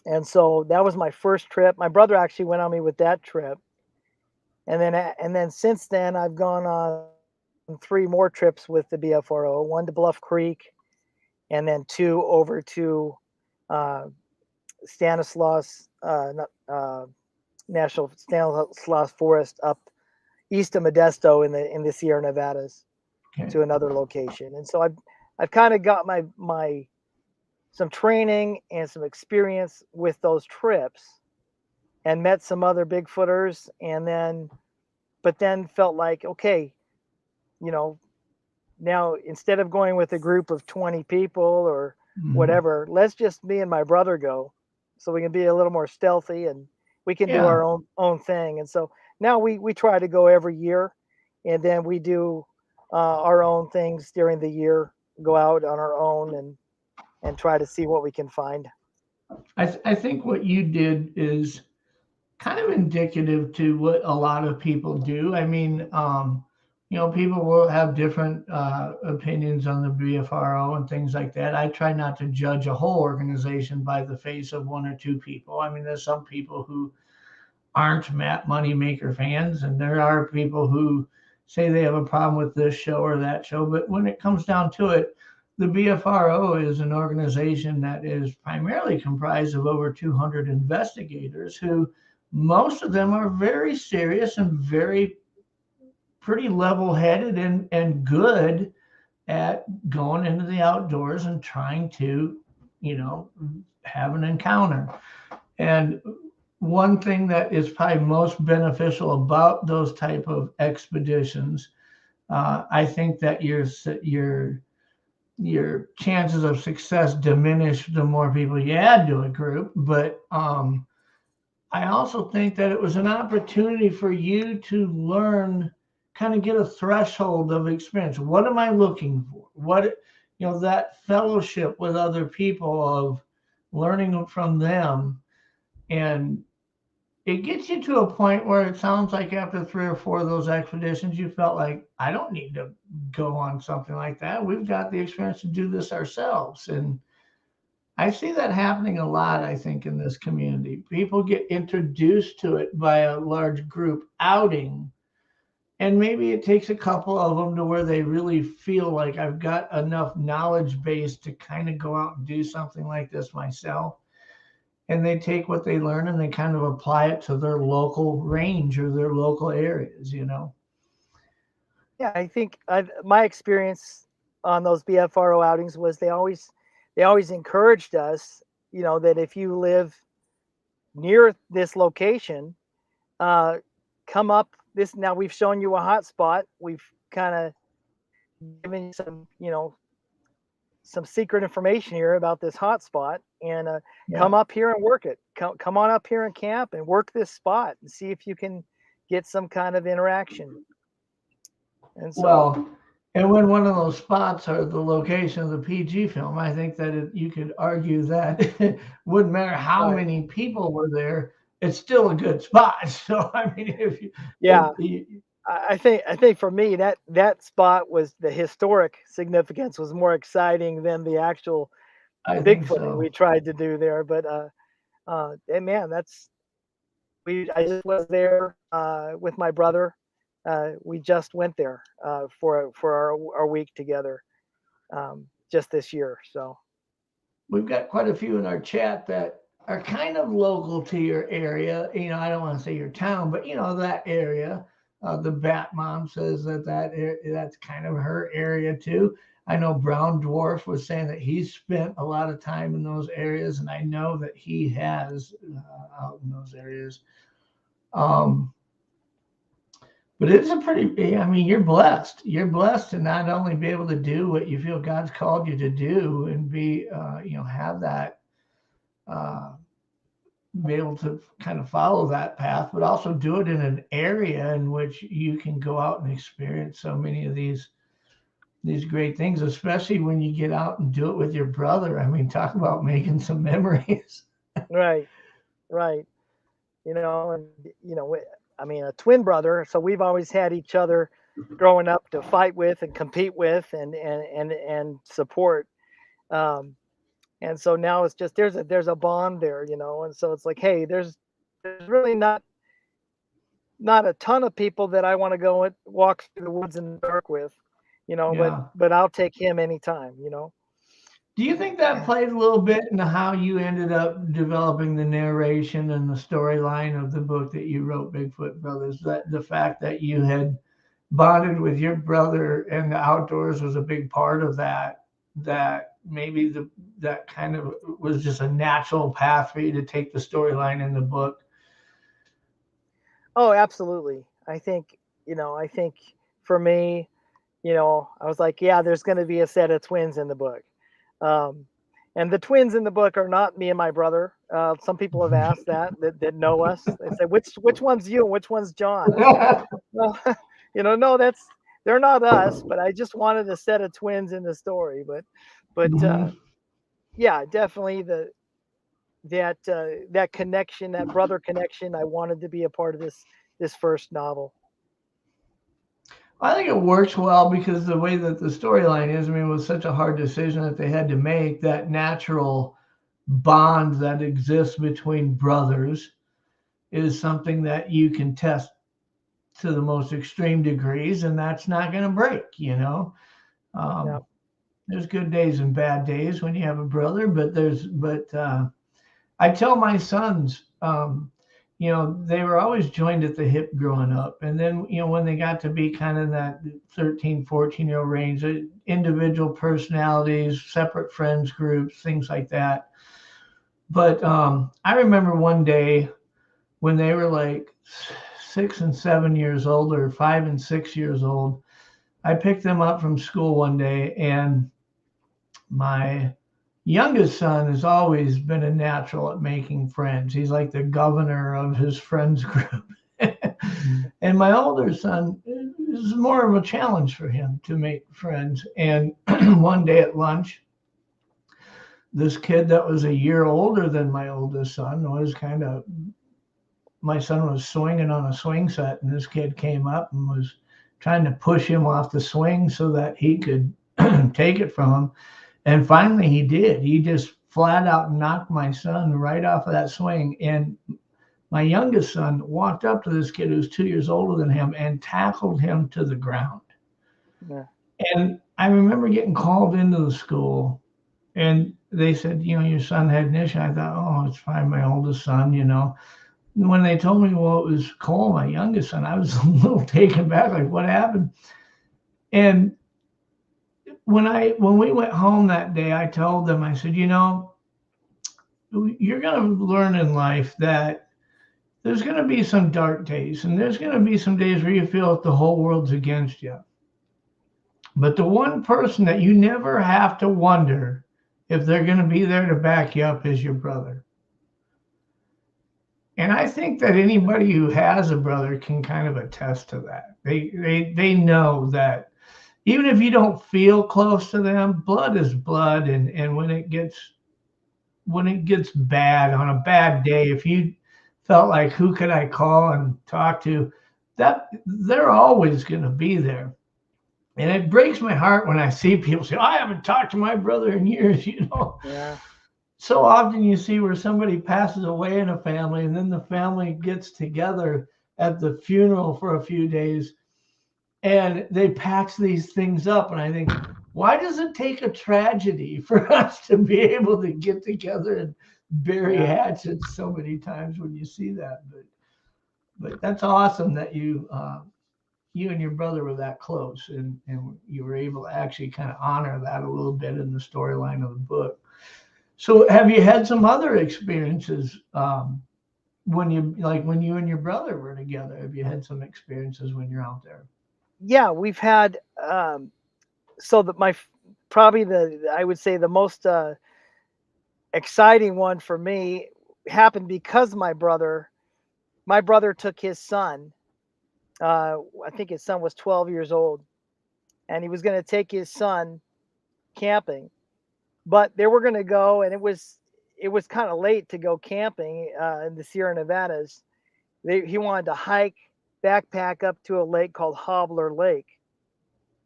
and so that was my first trip. My brother actually went on me with that trip, and then since then I've gone on three more trips with the BFRO, one to Bluff Creek, and then two over to uh, Stanislaus National Stanislaus Forest up east of Modesto in the Sierra Nevadas Okay. to another location. And so I've kind of got my some training and some experience with those trips, and met some other Bigfooters, and then but then felt like, okay, you know, now instead of going with a group of 20 people or Hmm. whatever, let's just me and my brother go, so we can be a little more stealthy and we can do Yeah. our own thing. And so now we try to go every year, and then we do our own things during the year, go out on our own and try to see what we can find. I think what you did is kind of indicative to what a lot of people do. I mean, you know, people will have different opinions on the BFRO and things like that. I try not to judge a whole organization by the face of one or two people. I mean, there's some people who aren't money maker fans, and there are people who say they have a problem with this show or that show. But when it comes down to it, the BFRO is an organization that is primarily comprised of over 200 investigators who most of them are very serious and very pretty level headed and good at going into the outdoors and trying to, you know, have an encounter. And one thing that is probably most beneficial about those type of expeditions, I think that your chances of success diminish the more people you add to a group. But I also think that it was an opportunity for you to learn, kind of get a threshold of experience. What am I looking for? What, you know, that fellowship with other people of learning from them. And it gets you to a point where it sounds like after three or four of those expeditions, you felt like, I don't need to go on something like that. We've got the experience to do this ourselves. And I see that happening a lot, I think, in this community. People get introduced to it by a large group outing, and maybe it takes a couple of them to where they really feel like I've got enough knowledge base to kind of go out and do something like this myself. And they take what they learn and they kind of apply it to their local range or their local areas, you know? Yeah, I think my experience on those BFRO outings was they always encouraged us, that if you live near this location, uh, come up this. Now we've shown you a hot spot. We've kind of given you some secret information here about this hot spot, and Yeah. come up here and work it. Come on up here and camp and work this spot and see if you can get some kind of interaction. And so, Well, and when one of those spots are the location of the PG film, I think that you could argue that it wouldn't matter how right, many people were there, it's still a good spot. So I mean, if you, yeah, I think for me that spot was the historic significance was more exciting than the actual I think Bigfooting we so. tried to do there. But and man, I just was there with my brother. We just went there for our week together just this year. So We've got quite a few in our chat that are kind of local to your area. You know, I don't want to say your town, but you know that area. The Bat Mom says that's kind of her area too. I know Brown Dwarf was saying that he's spent a lot of time in those areas, and I know that he has out in those areas. Um, but it's a pretty, I mean, you're blessed. You're blessed to not only be able to do what you feel God's called you to do and be, have that uh, be able to kind of follow that path, but also do it in an area in which you can go out and experience so many of these great things, especially when you get out and do it with your brother. I mean, talk about making some memories. right, right, and I mean a twin brother, so we've always had each other growing up to fight with and compete with and support. Um, and so now it's just there's a bond there, and so it's like, hey, there's really not a ton of people that I want to go and walk through the woods in the dark with, but Yeah. I'll take him anytime. Do you think that played a little bit in how you ended up developing the narration and the storyline of the book that you wrote, Bigfoot Brothers? That the fact that you had bonded with your brother and the outdoors was a big part of that. That maybe that kind of was just a natural path for you to take the storyline in the book. Oh, absolutely. I think for me, I was like, yeah, there's going to be a set of twins in the book. Um, and the twins in the book are not me and my brother. Some people have asked that know us. They say, which one's you and which one's John? I said, well, no, they're not us. But I just wanted a set of twins in the story. But Mhm. yeah, definitely that connection, that brother connection. I wanted to be a part of this first novel. I think it works well because the way that the storyline is, I mean, it was such a hard decision that they had to make. That natural bond that exists between brothers is something that you can test to the most extreme degrees, and that's not going to break. Yeah. Um, there's good days and bad days when you have a brother, but I tell my sons, they were always joined at the hip growing up. And then, when they got to be kind of that 13, 14-year-old range, individual personalities, separate friends groups, things like that. But I remember one day when they were like 6 and 7 years old, or 5 and 6 years old, I picked them up from school one day, and my youngest son has always been a natural at making friends. He's like the governor of his friends group. And my older son is more of a challenge for him to make friends. And one day at lunch, this kid that was a year older than my oldest son my son was swinging on a swing set, and this kid came up and was trying to push him off the swing so that he could take it from him. And finally he did. He just flat out knocked my son right off of that swing. And my youngest son walked up to this kid who's 2 years older than him and tackled him to the ground. Yeah. And I remember getting called into the school, and they said, your son had an issue. I thought, oh, it's fine, my oldest son. When they told me, well, it was Cole, my youngest son, I was a little taken back, like, what happened? And when we went home that day, I told them, I said, you're going to learn in life that there's going to be some dark days, and there's going to be some days where you feel like the whole world's against you. But the one person that you never have to wonder if they're going to be there to back you up is your brother. And I think that anybody who has a brother can kind of attest to that. They know that even if you don't feel close to them, blood is blood. And when it gets bad on a bad day, if you felt like, who could I call and talk to, that they're always going to be there. And it breaks my heart when I see people say, I haven't talked to my brother in years, Yeah. So often you see where somebody passes away in a family, and then the family gets together at the funeral for a few days, and they patch these things up. And I think, why does it take a tragedy for us to be able to get together and bury hatchets so many times when you see that? But that's awesome that you and your brother were that close, and you were able to actually kind of honor that a little bit in the storyline of the book. So have you had some other experiences when you and your brother were together? Have you had some experiences when you're out there? Yeah, we've had so that I would say the most exciting one for me happened because my brother took his son. I think his son was 12 years old, and he was going to take his son camping, but they were going to go, and it was kind of late to go camping in the Sierra Nevadas. He wanted to backpack up to a lake called Hobbler Lake,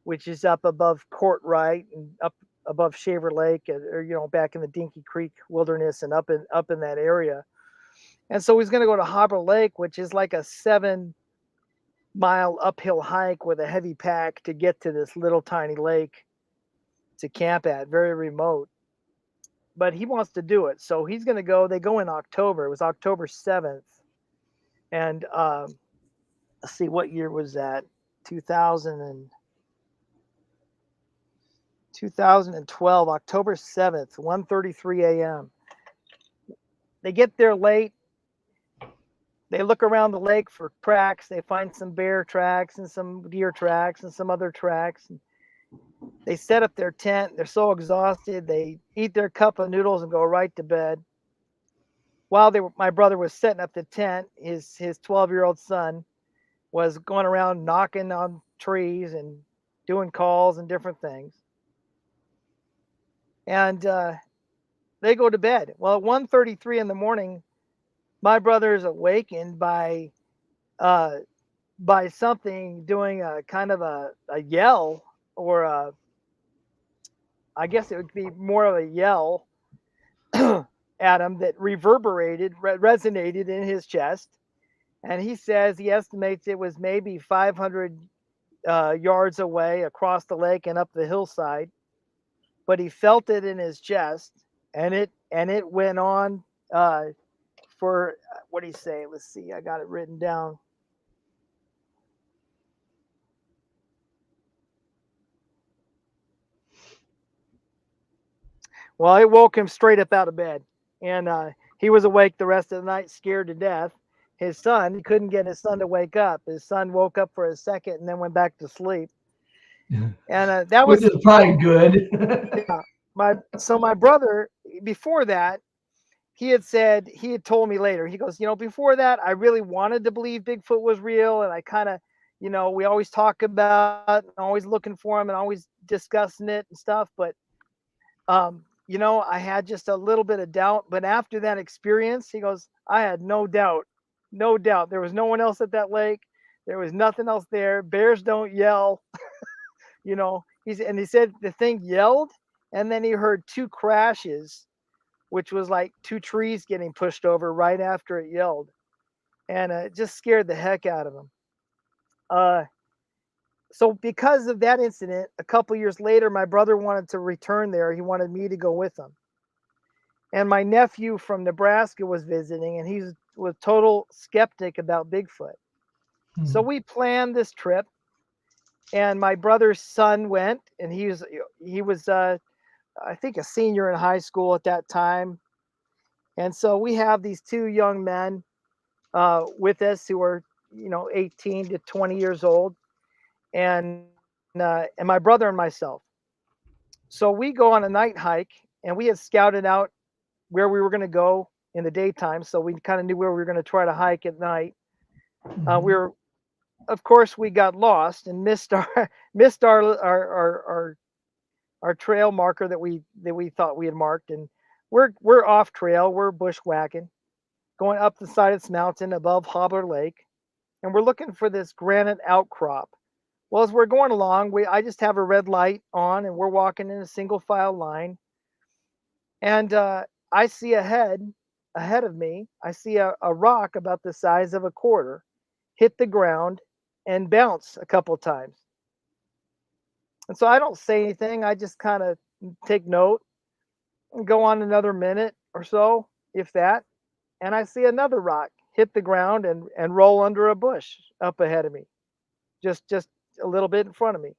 which is up above Courtright and up above Shaver Lake, or back in the Dinky Creek wilderness and up in that area. And so he's going to go to Hobbler Lake, which is like a 7-mile uphill hike with a heavy pack to get to this little tiny lake to camp at, very remote. But he wants to do it, so he's going to go. They go in October. It was October 7th, and let's see, what year was that? 2012, October 7th, 1:33 a.m. They get there late. They look around the lake for tracks. They find some bear tracks and some deer tracks and some other tracks. They set up their tent. They're so exhausted. They eat their cup of noodles and go right to bed. While my brother was setting up the tent, his 12-year-old son was going around knocking on trees and doing calls and different things. And they go to bed. Well, at 1:33 in the morning, my brother is awakened by something doing a kind of a yell, or I guess it would be more of a yell at him that resonated in his chest. And he says he estimates it was maybe 500 yards away across the lake and up the hillside. But he felt it in his chest, and it went on for, what do you say? Let's see, I got it written down. Well, it woke him straight up out of bed, and he was awake the rest of the night, scared to death. His son, he couldn't get his son to wake up. His son woke up for a second and then went back to sleep. And that Which was is probably good. yeah. My brother, before that, he had told me later, he goes, before that, I really wanted to believe Bigfoot was real. And I kind of, we always talk about it, always looking for him and always discussing it and stuff. But, I had just a little bit of doubt. But after that experience, he goes, I had no doubt. There was no one else at that lake. There was nothing else there. Bears don't yell. He said the thing yelled, and then he heard two crashes which was like two trees getting pushed over right after it yelled. And it just scared the heck out of him. Uh, so because of that incident, a couple years later, my brother wanted to return there. He wanted me to go with him. And my nephew from Nebraska was visiting, and he was total skeptic about Bigfoot. So Hmm. we planned this trip, and my brother's son went, and he was I think a senior in high school at that time. And so we have these two young men with us who are 18 to 20 years old, and my brother and myself. So we go on a night hike, and we had scouted out where we were going to go in the daytime, so we kind of knew where we were going to try to hike at night. We Hmm. were, of course, we got lost and missed our missed our trail marker that we thought we had marked, and we're off trail. We're bushwhacking, going up the side of this mountain above Hobbler Lake, and we're looking for this granite outcrop. Well, as we're going along, I just have a red light on, and we're walking in a single file line, and I see ahead of me, I see a rock about the size of a quarter hit the ground and bounce a couple of times. And so I don't say anything. I just kind of take note and go on another minute or so, if that. And I see another rock hit the ground and roll under a bush up ahead of me, just a little bit in front of me.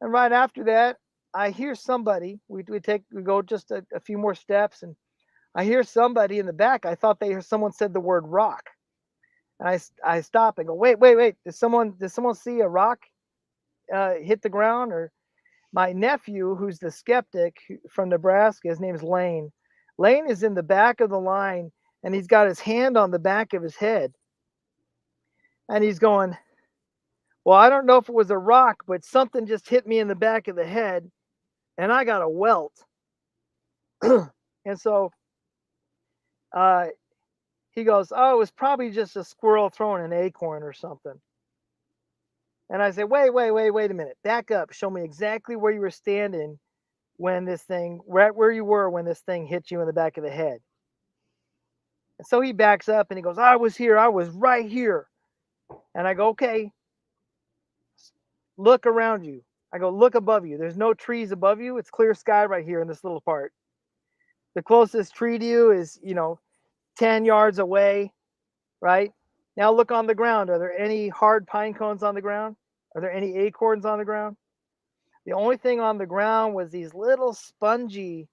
And right after that, I hear somebody. We go just a few more steps, and I hear somebody in the back. I thought they heard someone said the word rock, and I stop and go, wait. Did someone see a rock hit the ground? Or my nephew, who's the skeptic from Nebraska, his name's Lane. Lane is in the back of the line, and he's got his hand on the back of his head, and he's going, well, I don't know if it was a rock, but something just hit me in the back of the head, and I got a welt. And so uh, he goes, oh, it was probably just a squirrel throwing an acorn or something. And I said, wait a minute. Back up. Show me exactly where you were standing when this thing, right where you were when this thing hit you in the back of the head. And so he backs up and he goes, I was here. I was right here. And I go, okay, look around you. I go, look above you. There's no trees above you. It's clear sky right here in this little part. The closest tree to you is, 10 yards away, right? Now look on the ground. Are there any hard pine cones on the ground? Are there any acorns on the ground? The only thing on the ground was these little spongy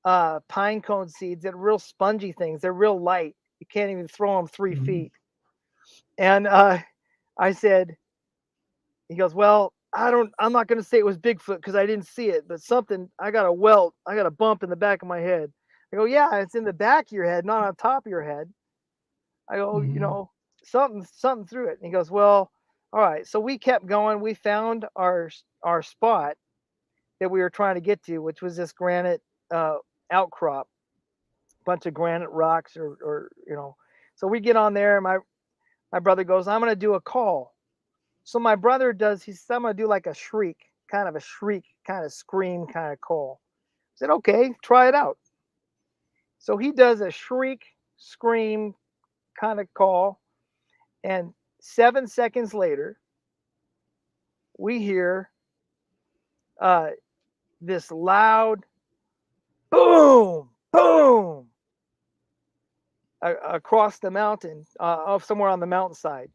pine cone seeds that are real spongy things. They're real light. You can't even throw them 3 feet. And I said, he goes, well, I'm not going to say it was Bigfoot because I didn't see it, but something, I got a welt, I got a bump in the back of my head. I go, yeah, it's in the back of your head, not on top of your head. I go, Hmm. something through it. And he goes, well, all right. So we kept going. We found our spot that we were trying to get to, which was this granite uh, outcrop, bunch of granite rocks, or. So we get on there, and my brother goes, I'm gonna do a call. So my brother does. I'm gonna do like a shriek, kind of a shriek, kind of scream, kind of call. I said, okay, try it out. So he does a shriek, scream, kind of call, and 7 seconds later, we hear uh, this loud boom, boom across the mountain, somewhere on the mountainside,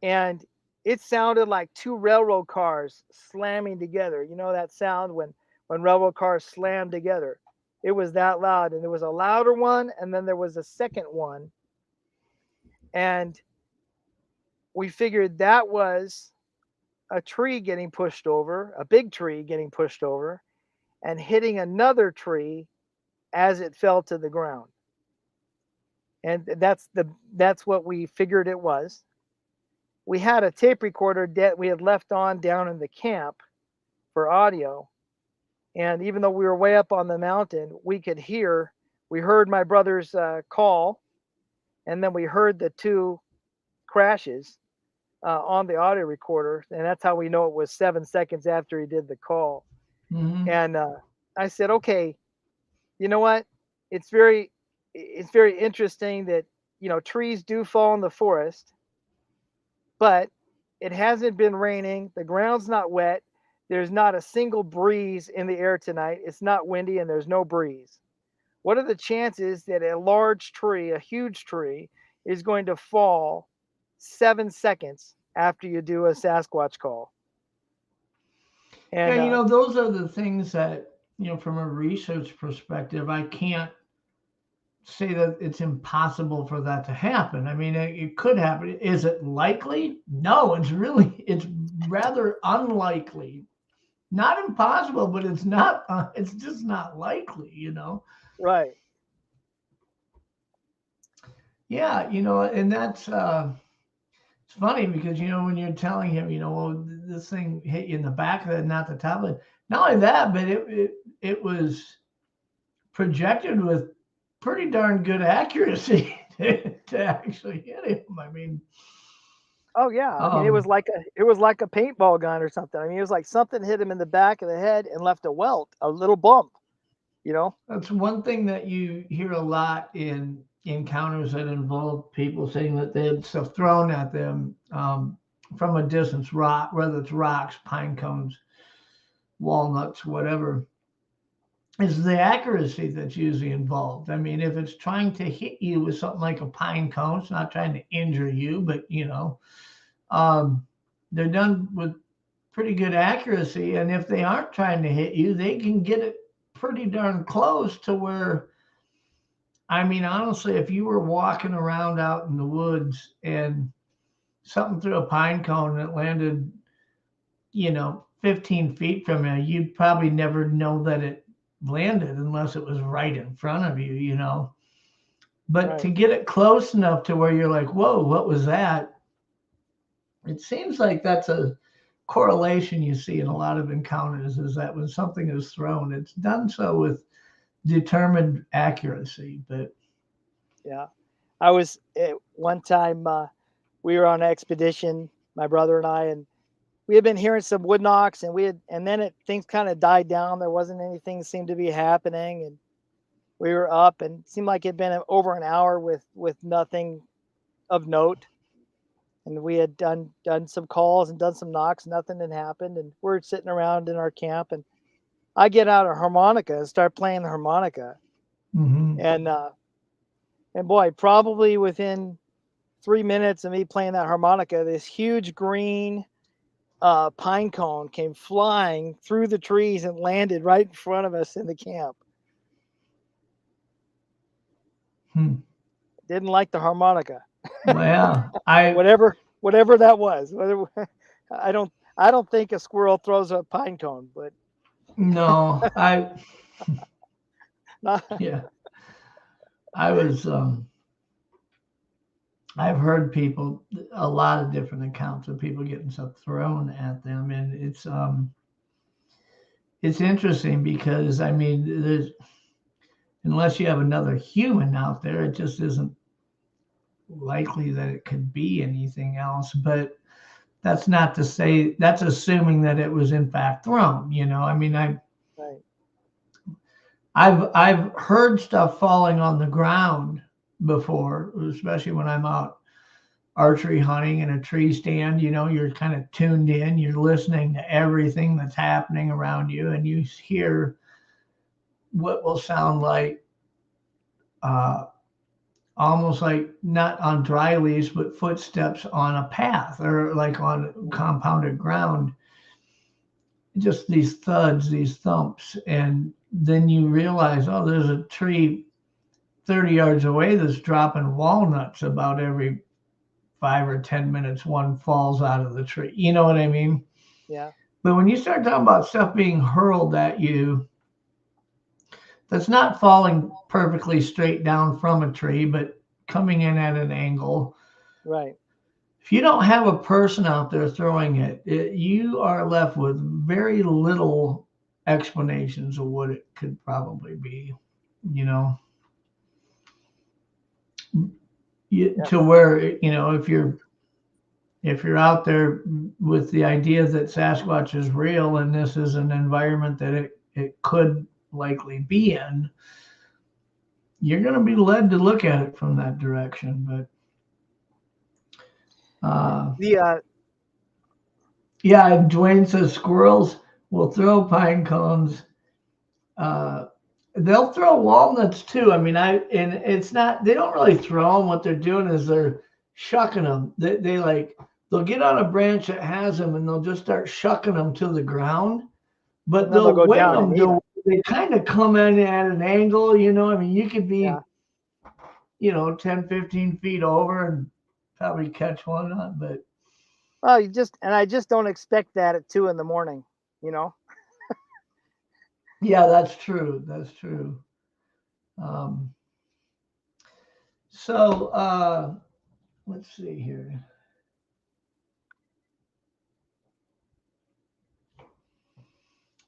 and it sounded like two railroad cars slamming together. You know that sound when railroad cars slam together. It was that loud, and there was a louder one, and then there was a second one, and we figured that was a tree getting pushed over, a big tree getting pushed over, and hitting another tree as it fell to the ground. And that's what we figured it was. We had a tape recorder that we had left on down in the camp for audio, and even though we were way up on the mountain, we heard my brother's call, and then we heard the two crashes on the audio recorder, and that's how we know it was 7 seconds after he did the call. Hmm. And I said, okay, You know what? It's very interesting that, trees do fall in the forest, but it hasn't been raining. The ground's not wet. There's not a single breeze in the air tonight. It's not windy and there's no breeze. What are the chances that a large tree, a huge tree, is going to fall 7 seconds after you do a Sasquatch call? Yeah, And those are the things that, from a research perspective, I can't say that it's impossible for that to happen. I mean, it could happen. Is it likely? No, it's rather unlikely. Not impossible, but it's not, it's just not likely. right. Yeah, and that's, it's funny because, when you're telling him, well, this thing hit you in the back of it, not the top of it. Not only that, but it was projected with pretty darn good accuracy to actually hit him. I mean, Oh yeah. I mean, it was like a paintball gun or something. I mean, it was like something hit him in the back of the head and left a welt, a little bump. That's one thing that you hear a lot in encounters that involve people saying that they had stuff thrown at them from a distance, whether it's rocks, pine cones, walnuts, whatever, is the accuracy that's usually involved. I mean, if it's trying to hit you with something like a pine cone, it's not trying to injure you, but they're done with pretty good accuracy. And if they aren't trying to hit you, they can get it pretty darn close to where, I mean, honestly, if you were walking around out in the woods and something threw a pine cone and it landed, 15 feet from you, you'd probably never know that it landed unless it was right in front of you, But Right. to get it close enough to where you're like, whoa, what was that? It seems like that's a correlation you see in a lot of encounters, is that when something is thrown, it's done so with determined accuracy. But Yeah. I was at one time, we were on an expedition, my brother and I, and we had been hearing some wood knocks, and then things kind of died down. There wasn't anything seemed to be happening, and we were up, and it seemed like it'd been over an hour with nothing of note. And we had done some calls and done some knocks, nothing had happened, and we're sitting around in our camp, and I get out a harmonica and start playing the harmonica, mm-hmm. and boy, probably within 3 minutes of me playing that harmonica, this huge green pine cone came flying through the trees and landed right in front of us in the camp. Didn't like the harmonica. Well, whatever that was. I don't think a squirrel throws a pine cone, but no, yeah, I was, I've heard a lot of different accounts of people getting stuff thrown at them. And it's interesting because, I mean, unless you have another human out there, it just isn't likely that it could be anything else. But that's not to say, that's assuming that it was in fact thrown. I mean, right. I've heard stuff falling on the ground before, especially when I'm out archery hunting in a tree stand. You're kind of tuned in, you're listening to everything that's happening around you, and you hear what will sound like almost like not on dry leaves, but footsteps on a path or like on compounded ground. Just these thuds, these thumps. And then you realize, oh, there's a tree 30 yards away that's dropping walnuts about every 5 or 10 minutes. One falls out of the tree. You know what I mean? Yeah. But when you start talking about stuff being hurled at you, that's not falling perfectly straight down from a tree, but coming in at an angle. Right. If you don't have a person out there throwing it, you are left with very little explanations of what it could probably be, to where, if you're out there with the idea that Sasquatch is real and this is an environment that it could likely be in, you're going to be led to look at it from that direction. But The yeah, Dwayne says squirrels will throw pine cones. Uh, they'll throw walnuts too. I mean, and it's not, they don't really throw them. What they're doing is they're shucking them. They like, they'll get on a branch that has them and they'll just start shucking them to the ground, but and then they'll they'll go wing down and them eat them. to, they kind of come in at an angle, you know. I mean, you could Yeah. be, 10, 15 feet over and probably catch one on, but Well, I just don't expect that at 2 a.m. You know. yeah, that's true. That's true. Um, so let's see here.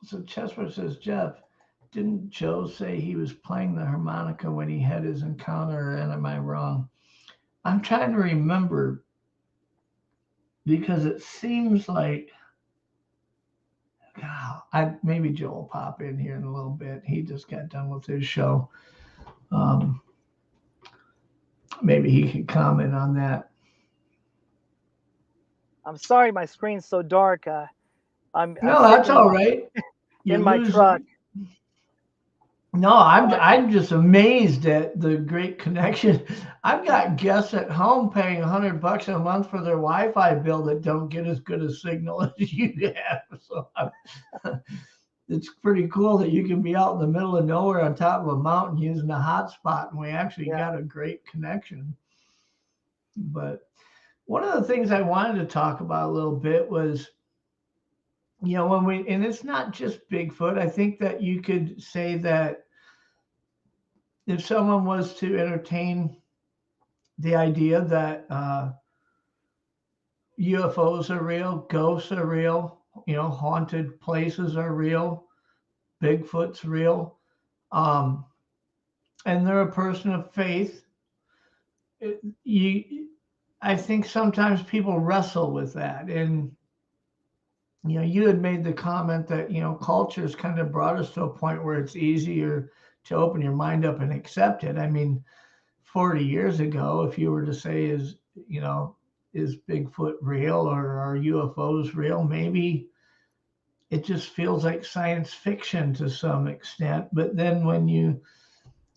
So Chesper says, Jeff, didn't Joe say he was playing the harmonica when he had his encounter, and am I wrong? I'm trying to remember because it seems like, God, maybe Joe will pop in here in a little bit. He just got done with his show. Um, Maybe he could comment on that. I'm sorry, my screen's so dark. I'm No, that's sitting all right. You in my lose. truck. No, I'm But I'm just amazed at the great connection. I've got guests at home paying $100 a month for their Wi-Fi bill that don't get as good a signal as you have. So it's pretty cool that you can be out in the middle of nowhere on top of a mountain using a hotspot, and we actually yeah, got a great connection. But one of the things I wanted to talk about a little bit was, when and it's not just Bigfoot. I think that you could say that if someone was to entertain the idea that UFOs are real, ghosts are real, haunted places are real, Bigfoot's real, um, and they're a person of faith, you, I think sometimes people wrestle with that. And you had made the comment that culture's kind of brought us to a point where it's easier to open your mind up and accept it. I mean, 40 years ago, if you were to say, is Bigfoot real or are UFOs real? Maybe it just feels like science fiction to some extent. But then when you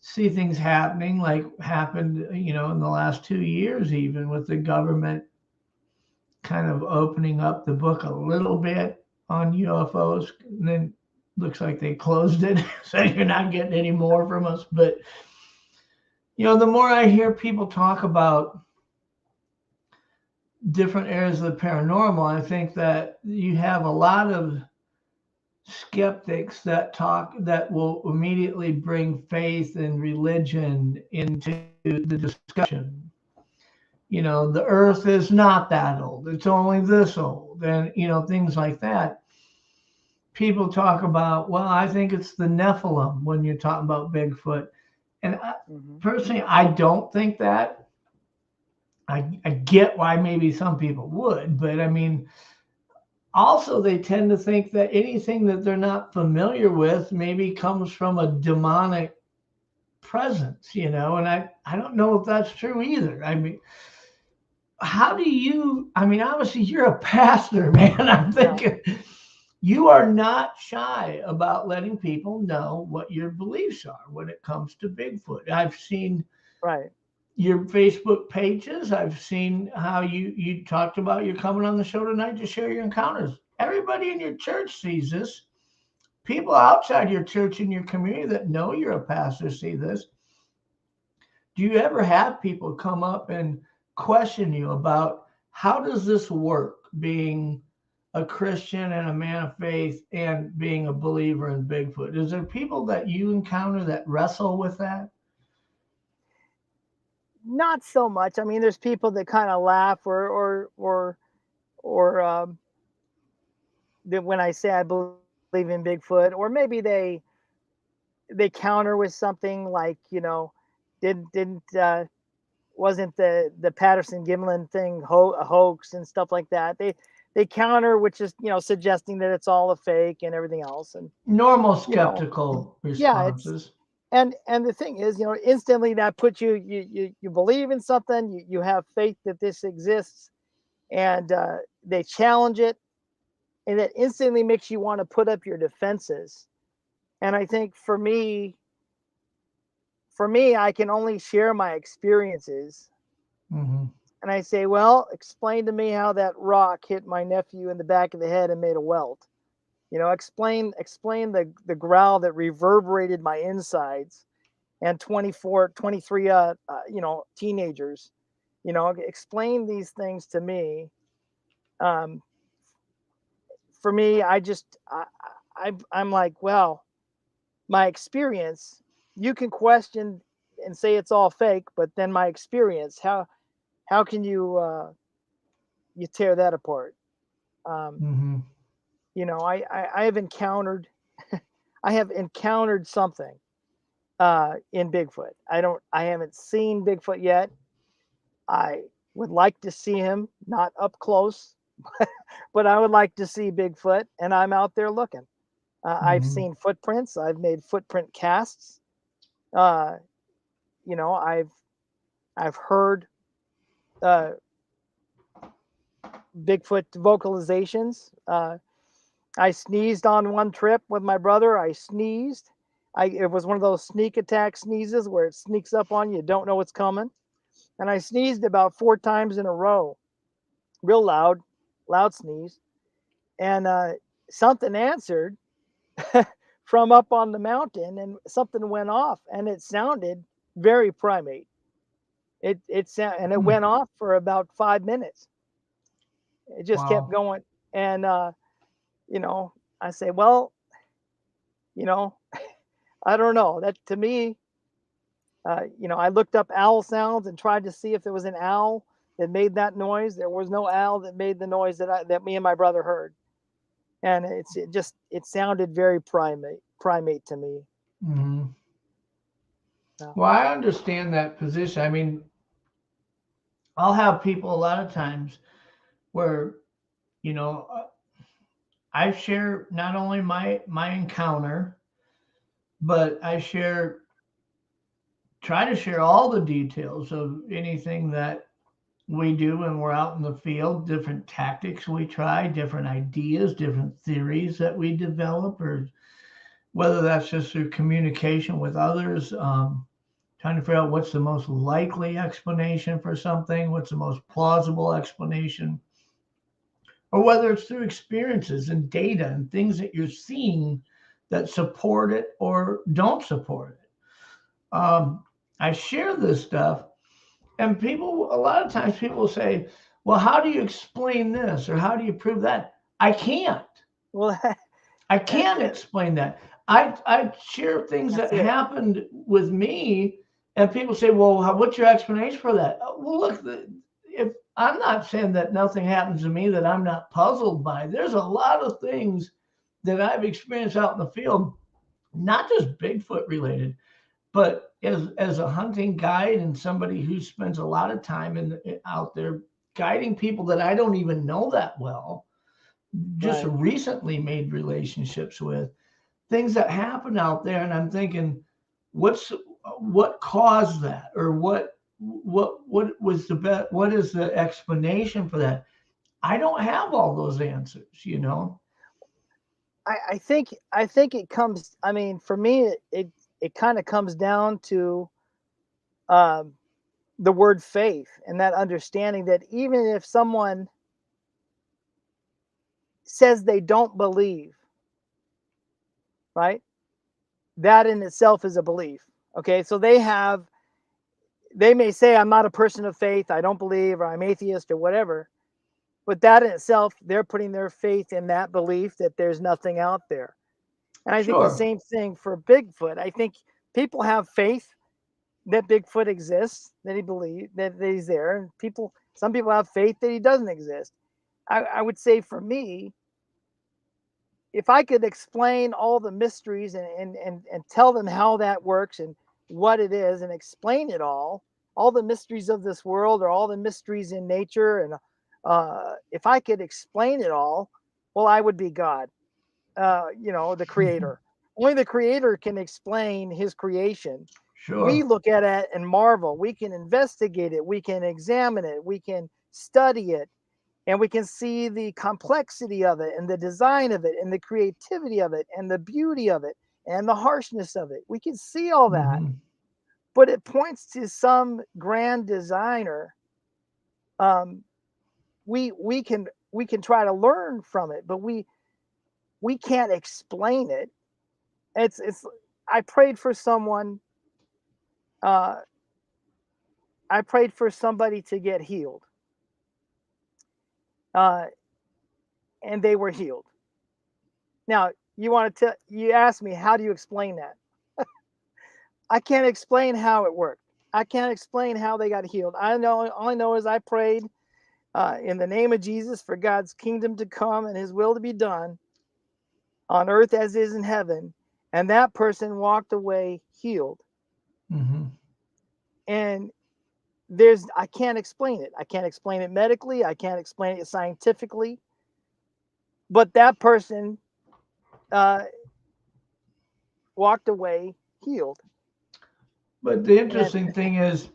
see things happening like happened, in the last 2 years, even with the government kind of opening up the book a little bit on UFOs, and then looks like they closed it. So you're not getting any more from us. But the more I hear people talk about different areas of the paranormal, I think that you have a lot of skeptics that will immediately bring faith and religion into the discussion. The earth is not that old, it's only this old, and things like that. People talk about, well, I think it's the Nephilim when you're talking about Bigfoot. And hmm personally, I don't think that. I get why maybe some people would, but I mean, also they tend to think that anything that they're not familiar with maybe comes from a demonic presence, and I don't know if that's true either. I mean, obviously you're a pastor, man. I'm yeah, thinking you are not shy about letting people know what your beliefs are when it comes to Bigfoot. I've seen right. your Facebook pages. I've seen how you talked about you're coming on the show tonight to share your encounters. Everybody in your church sees this. People outside your church in your community that know you're a pastor see this. Do you ever have people come up and question you about how does this work, being a Christian and a man of faith and being a believer in Bigfoot? Is there people that you encounter that wrestle with that? Not so much. I mean, there's people that kind of laugh or that when I say I believe in Bigfoot, or maybe they counter with something like, didn't wasn't the Patterson Gimlin thing a hoax and stuff like that. They counter, which is suggesting that it's all a fake and everything else. And Normal you know, skeptical yeah, it's responses. And the thing is, instantly that puts you believe in something, you have faith that this exists, and they challenge it, and that instantly makes you want to put up your defenses. And I think for me, I can only share my experiences. Mm-hmm. And I say, well, explain to me how that rock hit my nephew in the back of the head and made a welt. Explain the growl that reverberated my insides, and 24, 23, teenagers. Explain these things to me. Um, for me, I'm like, well, my experience. You can question and say it's all fake, but then my experience, how can you tear that apart? Um, Mm-hmm. I have encountered I have encountered something in Bigfoot. I haven't seen Bigfoot yet. I would like to see him, not up close, but I would like to see Bigfoot, and I'm out there looking. I've Mm-hmm. seen footprints. I've made footprint casts. Uh, I've heard uh, Bigfoot vocalizations. I sneezed on one trip with my brother. I sneezed. It was one of those sneak attack sneezes where it sneaks up on you, don't know what's coming. And I sneezed about 4 times in a row, real loud sneeze. And something answered from up on the mountain, and something went off, and it sounded very primate. And it Hmm. went off for about 5 minutes. It just kept Wow. going, and you know, I say, well, you know, I don't know. That to me, I looked up owl sounds and tried to see if there was an owl that made that noise. There was no owl that made the noise that me and my brother heard, and it sounded very primate to me. Mm-hmm. Uh, Well, I understand that position. I mean, I'll have people a lot of times where, you know, I share not only my encounter, but try to share all the details of anything that we do when we're out in the field, different tactics we try, different ideas, different theories that we develop, or whether that's just through communication with others, trying to figure out what's the most likely explanation for something, what's the most plausible explanation, or whether it's through experiences and data and things that you're seeing that support it or don't support it. I share this stuff, and a lot of times people say, well, how do you explain this or how do you prove that? I can't. well, I can't explain that. I share things that's that it. happened with me, and people say, "Well, what's your explanation for that?" Well, look, if I'm not saying that nothing happens to me that I'm not puzzled by, there's a lot of things that I've experienced out in the field, not just Bigfoot related, but as a hunting guide and somebody who spends a lot of time out there guiding people that I don't even know that well, just Right. recently made relationships with things that happen out there, and I'm thinking, what's what caused that, or what was the best, what is the explanation for that? I don't have all those answers. I think it comes. I mean, for me, it kind of comes down to um, the word faith, and that understanding that even if someone says they don't believe, right, that in itself is a belief. Okay, so they may say, I'm not a person of faith, I don't believe, or I'm atheist, or whatever. But that in itself, they're putting their faith in that belief that there's nothing out there. And I think the Sure. same thing for Bigfoot. I think people have faith that Bigfoot exists, that he believes that he's there, and some people have faith that he doesn't exist. I would say for me, if I could explain all the mysteries and tell them how that works and what it is and explain it all the mysteries of this world or all the mysteries in nature, and if I could explain it all, well, I would be God, the creator. Only the creator can explain his creation. We Sure. look at it and marvel. We can investigate it. We can examine it. We can study it. And we can see the complexity of it and the design of it and the creativity of it and the beauty of it and the harshness of it. We can see all that. Hmm. But it points to some grand designer. Um, we can try to learn from it, but we can't explain it. It's I prayed for someone. Uh, I prayed for somebody to get healed, uh, and they were healed. Now you asked me, how do you explain that? I can't explain how it worked. I can't explain how they got healed. I know all I know is I prayed in the name of Jesus for God's kingdom to come and His will to be done on earth as it is in heaven, and that person walked away healed. Hmm. And I can't explain it. I can't explain it medically. I can't explain it scientifically. But that person uh, walked away healed. But the And interesting thing is,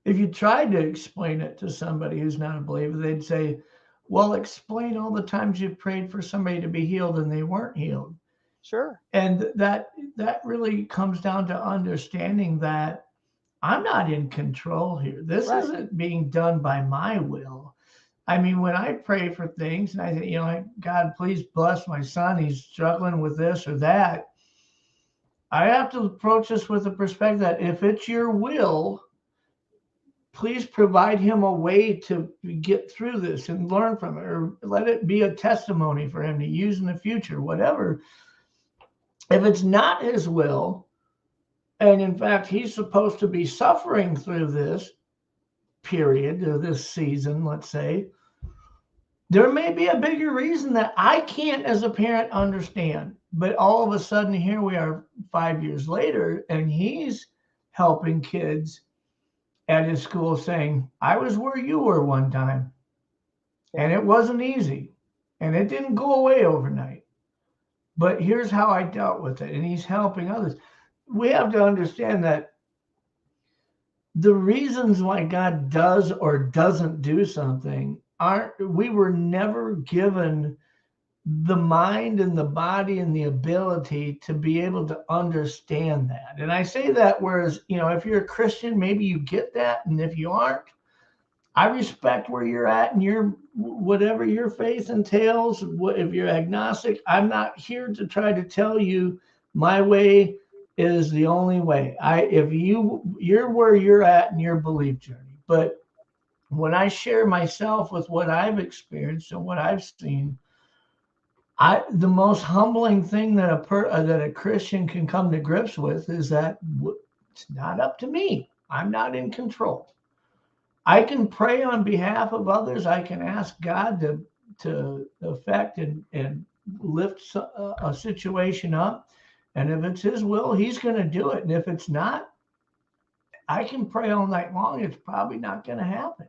if you tried to explain it to somebody who's not a believer, they'd say, well, explain all the times you prayed for somebody to be healed and they weren't healed. sure, And that really comes down to understanding that I'm not in control here. This right. isn't being done by my will. I mean, when I pray for things and I say, God, please bless my son. He's struggling with this or that. I have to approach this with the perspective that if it's your will, please provide him a way to get through this and learn from it, or let it be a testimony for him to use in the future, whatever. If it's not his will, and in fact, he's supposed to be suffering through this period or this season, let's say, there may be a bigger reason that I can't, as a parent, understand. But all of a sudden, here we are 5 years later, and he's helping kids at his school saying, I was where you were one time, Yeah. and it wasn't easy, and it didn't go away overnight. But here's how I dealt with it, and he's helping others. We have to understand that the reasons why God does or doesn't do something aren't, we were never given the mind and the body and the ability to be able to understand that. And I say that, whereas, if you're a Christian, maybe you get that. And if you aren't, I respect where you're at and your whatever your faith entails. If you're agnostic, I'm not here to try to tell you my way is the only way. If you're where you're at in your belief journey. But when I share myself with what I've experienced and what I've seen, the most humbling thing that that a Christian can come to grips with is that it's not up to me. I'm not in control. I can pray on behalf of others. I can ask God to affect and lift a situation up. And if it's His will, He's going to do it. And if it's not, I can pray all night long. It's probably not going to happen.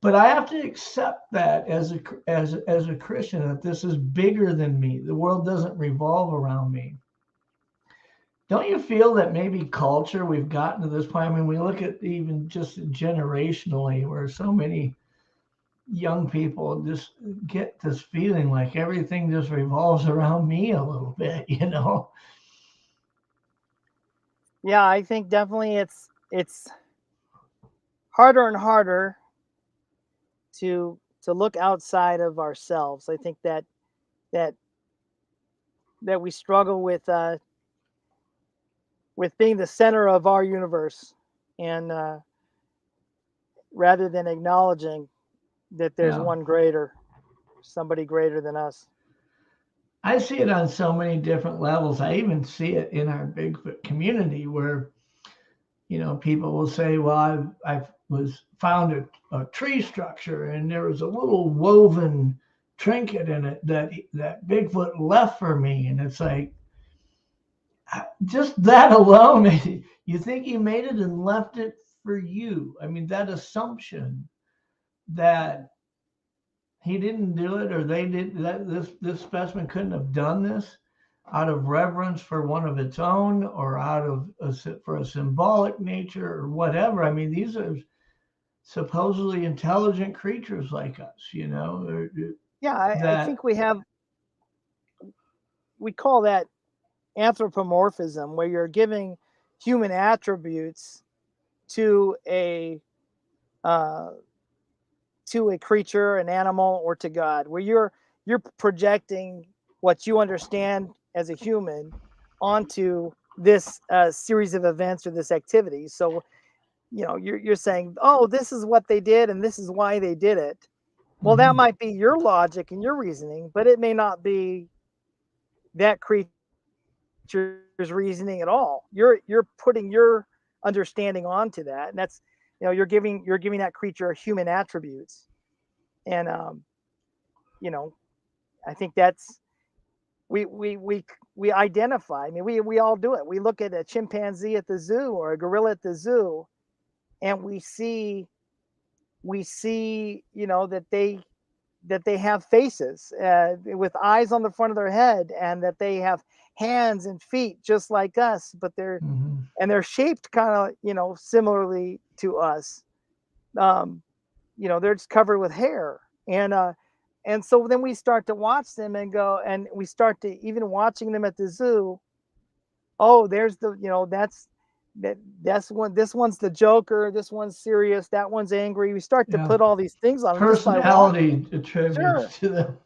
But I have to accept that as a Christian, that this is bigger than me. The world doesn't revolve around me. Don't you feel that maybe culture, we've gotten to this point? I mean, we look at even just generationally, where so many young people just get this feeling like everything just revolves around me a little bit. Yeah, I think definitely it's harder and harder to look outside of ourselves. I think that that we struggle with being the center of our universe, and rather than acknowledging that there's Yeah. one greater, somebody greater than us. I see it on so many different levels. I even see it in our Bigfoot community where, people will say, well, I was found a tree structure and there was a little woven trinket in it that Bigfoot left for me. And it's like, just that alone, you think he made it and left it for you. I mean, that assumption that he didn't do it, or they did, that this specimen couldn't have done this. out of reverence for one of its own, or for a symbolic nature, or whatever. I mean, these are supposedly intelligent creatures like us, Yeah, I that. think we call that anthropomorphism, where you're giving human attributes to uh, a creature, an animal, or to God, where you're projecting what you understand as a human onto this series of events or this activity. So you're saying, oh, this is what they did and this is why they did it. Well, that Mhm. might be your logic and your reasoning, but it may not be that creature's reasoning at all. You're putting your understanding onto that, and that's you're giving that creature human attributes. And you know, I think that's we identify. I mean, we all do it. We look at a chimpanzee at the zoo or a gorilla at the zoo, and we see that they have faces with eyes on the front of their head, and that they have hands and feet just like us, but Mhm. they're shaped kind of similarly to us. Um, they're just covered with hair, and so then we start to watch them and go, and we start to even watching them at the zoo. Oh, there's that's one. This one's the Joker. This one's serious. That one's angry. We start to Yeah, put all these things on them just by watching. personality Sure, attributes to them.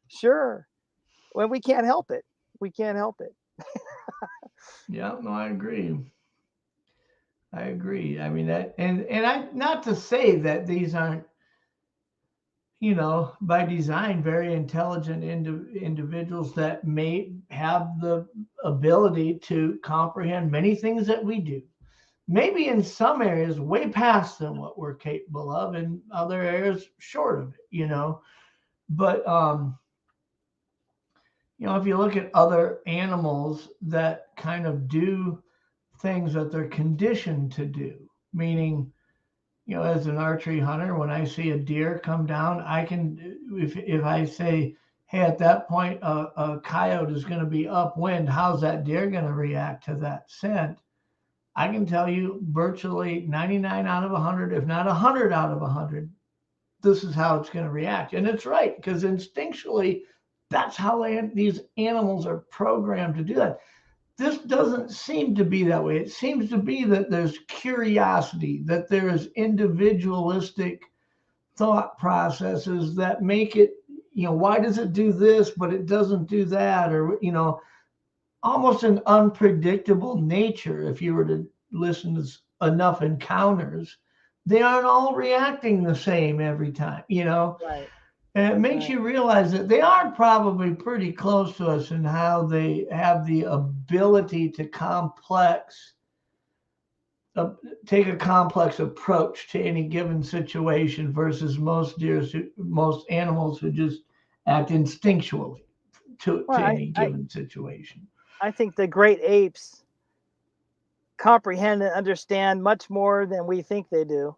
sure. When we can't help it, we can't help it. Yeah, no, I agree. I agree. I mean that, and I, not to say that these aren't, by design, very intelligent individuals that may have the ability to comprehend many things that we do. Maybe in some areas way past than what we're capable of, in other areas short of it. But if you look at other animals that kind of do things that they're conditioned to do, meaning, as an archery hunter, when I see a deer come down, I can, if I say, hey, at that point, a coyote is going to be upwind, how's that deer going to react to that scent? I can tell you virtually 99 out of 100, if not 100 out of 100, this is how it's going to react. And it's right, because instinctually, that's how these animals are programmed to do that. This doesn't seem to be that way. It seems to be that there's curiosity, that there is individualistic thought processes that make it, why does it do this, but it doesn't do that? Or, almost an unpredictable nature. If you were to listen to enough encounters, they aren't all reacting the same every time. Right, And it makes right. you realize that they are probably pretty close to us in how they have the ability to uh, take a complex approach to any given situation versus most animals who just act instinctually to Well, any given situation. I think the great apes comprehend and understand much more than we think they do.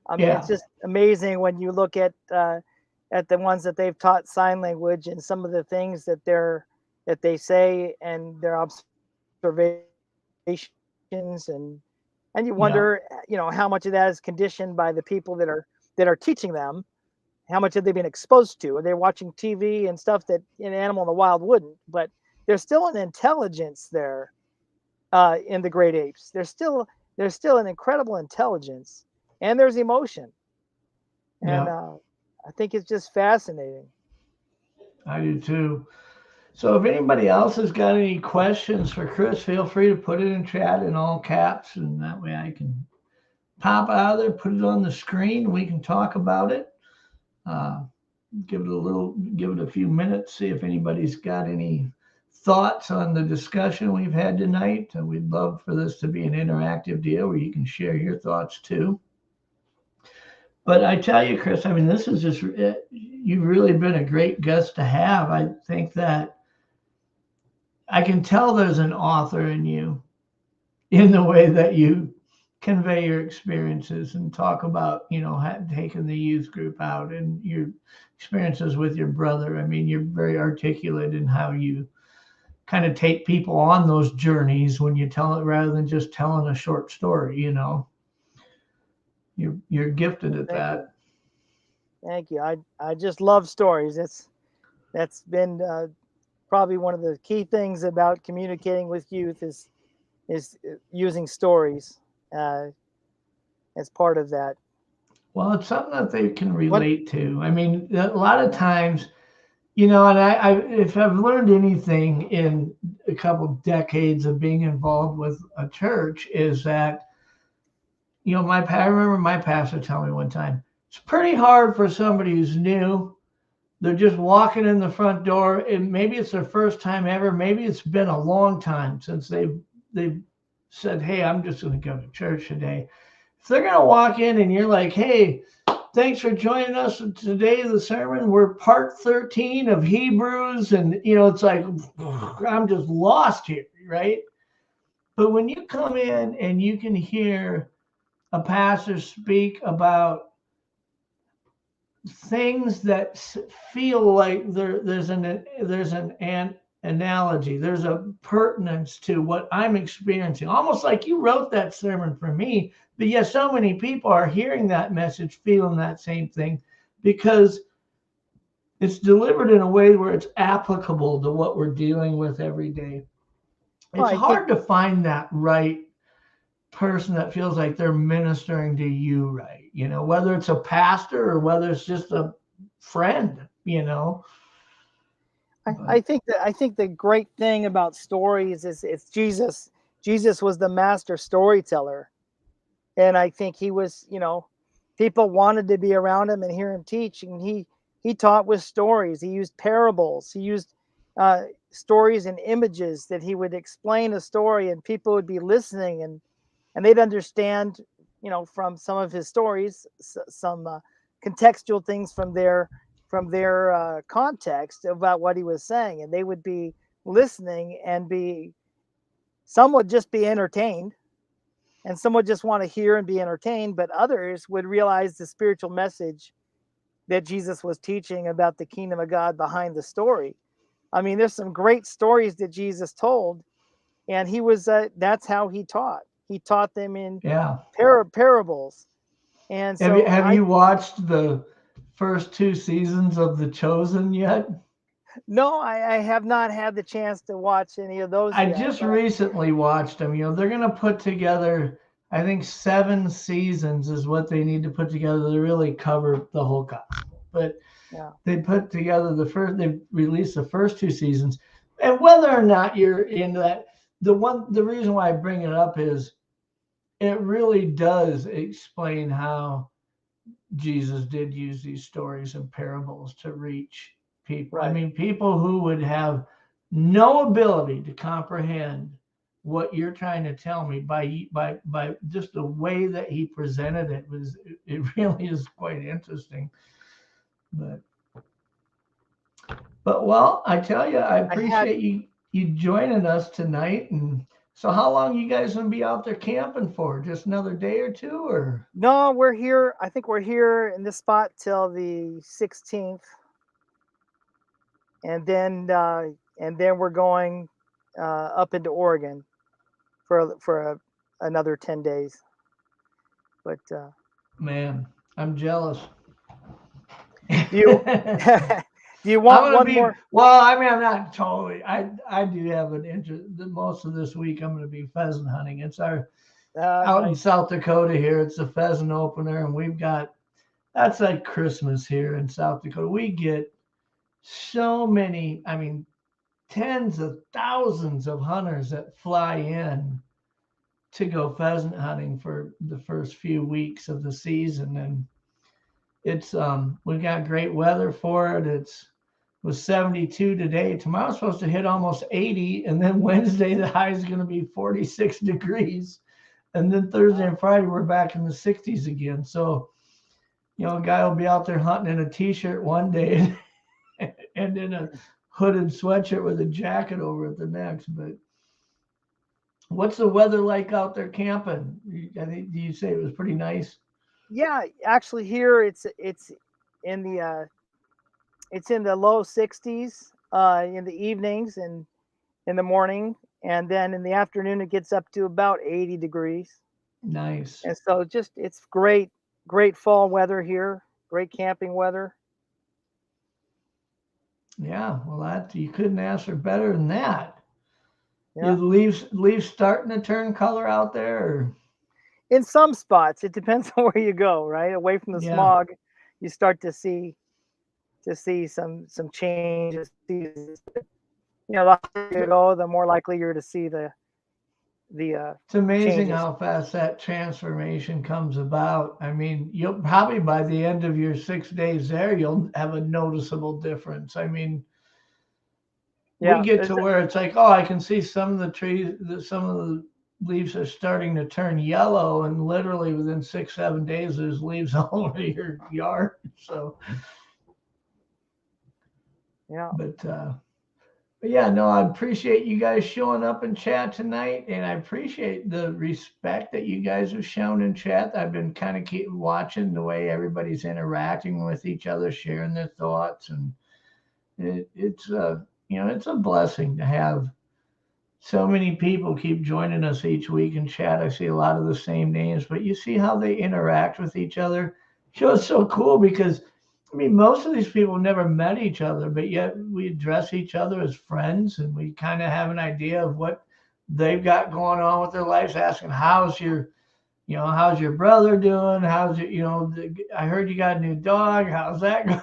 I mean, it's Yeah, just amazing when you look at the ones that they've taught sign language and some of the things that they say and their observations, and you yeah, wonder, how much of that is conditioned by the people that are teaching them. How much have they been exposed to? Are they watching TV and stuff that an animal in the wild wouldn't? But there's still an intelligence there in the great apes. There's still an incredible intelligence, and there's emotion, and yeah. I think it's just fascinating. I do too. So if anybody else has got any questions for Chris, feel free to put it in chat in all caps, and that way I can pop out of there, put it on the screen. We can talk about it. Uh, give it a few minutes, see if anybody's got any thoughts on the discussion we've had tonight. We'd love for this to be an interactive deal where you can share your thoughts too. But I tell you, Chris, I mean, this is just, you've really been a great guest to have. I think that I can tell there's an author in you in the way that you convey your experiences and talk about, taking the youth group out and your experiences with your brother. I mean, you're very articulate in how you kind of take people on those journeys when you tell it rather than just telling a short story. You're gifted at Thank that. you. Thank you. I just love stories. That's been probably one of the key things about communicating with youth is using stories as part of that. Well, it's something that they can What? relate to. I mean, a lot of times, and I if I've learned anything in a couple decades of being involved with a church is that, I remember my pastor telling me one time, it's pretty hard for somebody who's new. They're just walking in the front door, and maybe it's their first time ever. Maybe it's been a long time since they've said, "Hey, I'm just going to go to church today." If they're going to walk in and you're like, "Hey, thanks for joining us today, the sermon. We're part 13 of Hebrews," and it's like I'm just lost here, right? But when you come in and you can hear a pastor speak about things that feel like there's an analogy, there's a pertinence to what I'm experiencing, almost like you wrote that sermon for me, but yet so many people are hearing that message feeling that same thing because it's delivered in a way where it's applicable to what we're dealing with every day. Well, It's I think hard to find that right person that feels like they're ministering to you, right? Whether it's a pastor or whether it's just a friend. I think the great thing about stories is it's Jesus. Jesus was the master storyteller, and I think he was. People wanted to be around him and hear him teach, and he taught with stories. He used parables. He used stories and images that he would explain a story, and people would be listening, and they'd understand, from some of his stories, some contextual things from their context about what he was saying, and they would be listening and some would just be entertained, and some would just want to hear and be entertained, but others would realize the spiritual message that Jesus was teaching about the kingdom of God behind the story. I mean, there's some great stories that Jesus told, and that's how he taught. He taught them in Yeah. parables. And Have you so have you watched the first 2 seasons of The Chosen yet? no, I have not had the chance to watch any of those I yet, just but recently watched them. They're going to put together, I think 7 seasons is what they need to put together to really cover the whole gospel. But yeah, they put together they released the first 2 seasons. And whether or not you're into that, the reason why I bring it up is it really does explain how Jesus did use these stories and parables to reach people. I right. mean, people who would have no ability to comprehend what you're trying to tell me by just the way that he presented it really is quite interesting. But well, I tell you, I I had appreciate you joining us tonight. And so, how long you guys gonna be out there camping for? Just another day or two, or? no, we're here. I think we're here in this spot till the 16th, and then we're going up into Oregon for another 10 days. But Man, I'm jealous. do you do you I'm want gonna one be more? well. I mean, I'm not totally. I do have an interest. Most of this week, I'm gonna be pheasant hunting. It's our out in Nice. South Dakota here. It's a pheasant opener, and that's like Christmas here in South Dakota. We get so many. I mean, tens of thousands of hunters that fly in to go pheasant hunting for the first few weeks of the season, and it's we've got great weather for it. It was 72 today. Tomorrow's supposed to hit almost 80, and then Wednesday the high is going to be 46 degrees, and then Thursday and Friday we're back in the 60s again. So, a guy will be out there hunting in a t-shirt one day and in a hooded sweatshirt with a jacket over it the next. But what's the weather like out there camping? I think you say it was pretty nice. Yeah, actually here in the it's in the low 60s in the evenings, and in the morning, and then in the afternoon it gets up to about 80 degrees. Nice. And so it's great fall weather here, great camping weather. Yeah, well, that you couldn't ask for better than that. Yeah. Is leaves starting to turn color out there? Or? In some spots, it depends on where you go, right? Away from the Yeah. smog, you start to see some changes. You know, the higher you go, the more likely you're to see the It's amazing changes. how fast that transformation comes about. I mean, you'll probably by the end of your 6 days there, you'll have a noticeable difference. I mean, we Yeah, get to where it's like, oh, I can see some of the trees, some of the leaves are starting to turn yellow, and literally within 6, 7 days, there's leaves all over your yard. So, yeah. but yeah, no, I appreciate you guys showing up in chat tonight, and I appreciate the respect that you guys have shown in chat. I've been kind of keep watching the way everybody's interacting with each other, sharing their thoughts, and it's it's a blessing to have so many people keep joining us each week in chat. I see a lot of the same names, but you see how they interact with each other. So it's so cool because I mean, most of these people never met each other, but yet we address each other as friends, and we kind of have an idea of what they've got going on with their lives, asking, how's your brother doing? How's it, I heard you got a new dog. How's that going?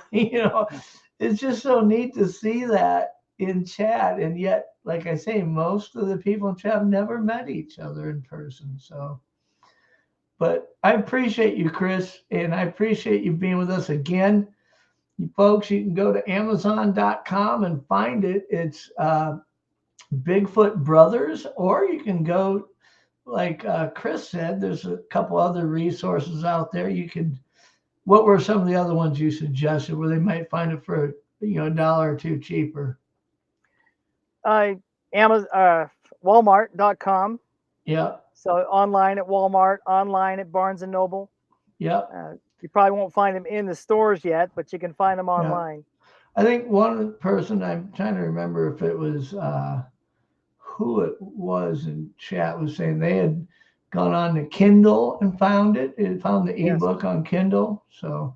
It's just so neat to see that in chat. And yet, like I say, most of the people in chat have never met each other in person. So, but I appreciate you, Chris, and I appreciate you being with us again. You folks, you can go to Amazon.com and find it. It's Bigfoot Brothers, or you can go, like Chris said, there's a couple other resources out there. What were some of the other ones you suggested where they might find it for, a dollar or two cheaper? Walmart.com. Yeah. So online at Walmart, online at Barnes and Noble. Yep. You probably won't find them in the stores yet, but you can find them online. I think one person, I'm trying to remember if it was who it was in chat, was saying they had gone on to Kindle and found it. It found the ebook on Kindle, so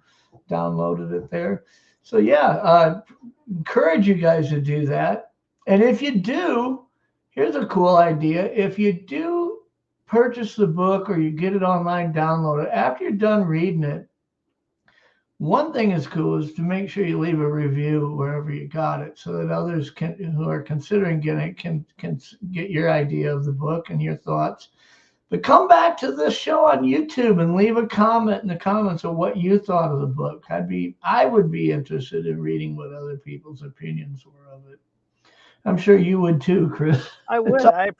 downloaded it there. So yeah, encourage you guys to do that. And if you do, here's a cool idea. If you do purchase the book or you get it online, download it, after you're done reading it, one thing is cool is to make sure you leave a review wherever you got it, so that others who are considering getting it can get your idea of the book and your thoughts. But come back to this show on YouTube and leave a comment in the comments of what you thought of the book. I would be interested in reading what other people's opinions were of it. I'm sure you would too, Chris. I would. I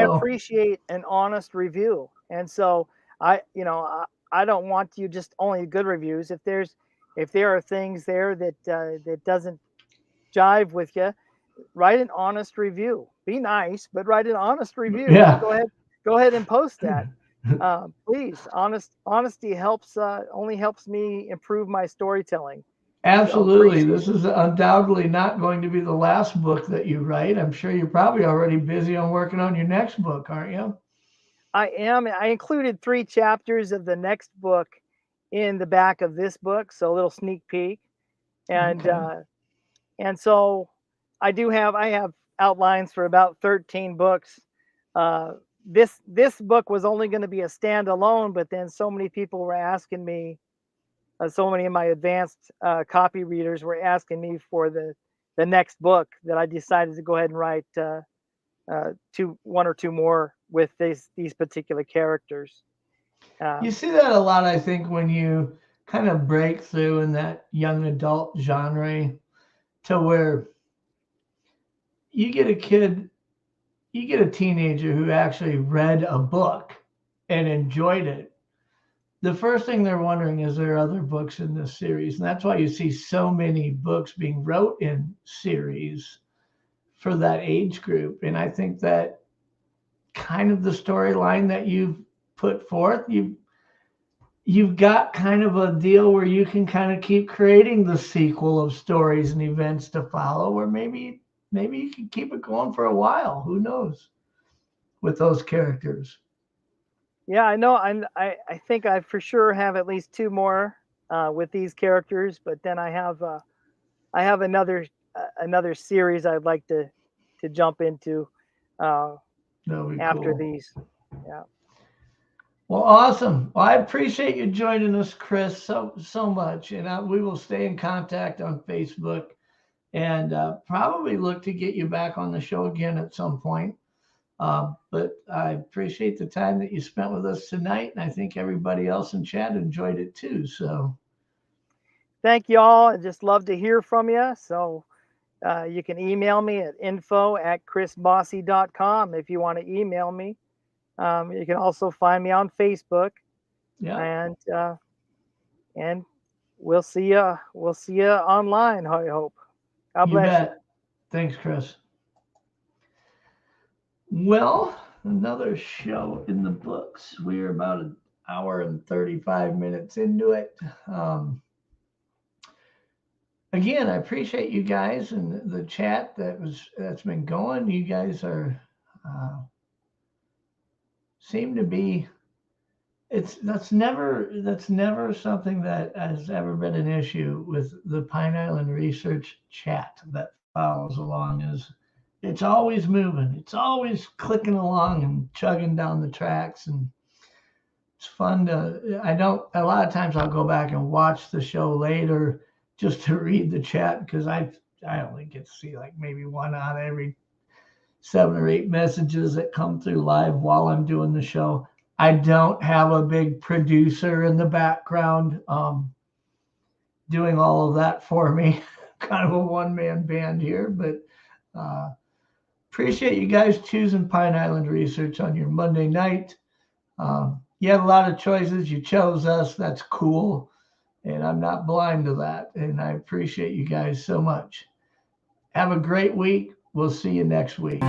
appreciate an honest review, and so I don't want you just only good reviews. If there are things there that doesn't jive with you, write an honest review. Be nice, but write an honest review. Yeah. Go ahead and post that. Please, honesty only helps me improve my storytelling. Absolutely. So this is undoubtedly not going to be the last book that you write. I'm sure you're probably already busy on working on your next book, aren't you? I am. I included 3 chapters of the next book in the back of this book, so a little sneak peek. And and so I have outlines for about 13 books. This book was only going to be a standalone, but then so many people were asking me, so many of my advanced copy readers were asking me for the next book, that I decided to go ahead and write 1 or 2 more with these particular characters. You see that a lot, I think, when you kind of break through in that young adult genre, to where you get a teenager who actually read a book and enjoyed it. The first thing they're wondering is there other books in this series, and that's why you see so many books being wrote in series for that age group. And I think that kind of the storyline that you've put forth, you've got kind of a deal where you can kind of keep creating the sequel of stories and events to follow, where maybe maybe you can keep it going for a while. Who knows with those characters? Yeah, I know. I think I for sure have at least two more with these characters, but then I have another series I'd like to jump into That'll be after cool. these. Yeah. Well, awesome. Well, I appreciate you joining us, Chris, so much, and we will stay in contact on Facebook, and probably look to get you back on the show again at some point. But I appreciate the time that you spent with us tonight, and I think everybody else in chat enjoyed it too. So Thank you all. I just love to hear from you. So you can email me at info@chrisbossy.com if you want to email me. You can also find me on Facebook, yeah, and we'll see you. We'll see you online. I hope. God you bless you. bet. Thanks, Chris. Well, another show in the books. We're about an hour and 35 minutes into it. Again, I appreciate you guys and the chat that's been going. You guys are seem to be. That's never something that has ever been an issue with the Pine Island Research chat that follows along. Is it's always moving, it's always clicking along and chugging down the tracks, and it's fun to. I don't. A lot of times I'll go back and watch the show later just to read the chat because I only get to see like maybe one out of every 7 or 8 messages that come through live while I'm doing the show. I don't have a big producer in the background doing all of that for me. Kind of a one-man band here, but appreciate you guys choosing Pine Island Research on your Monday night. You had a lot of choices. You chose us. That's cool. And I'm not blind to that. And I appreciate you guys so much. Have a great week. We'll see you next week.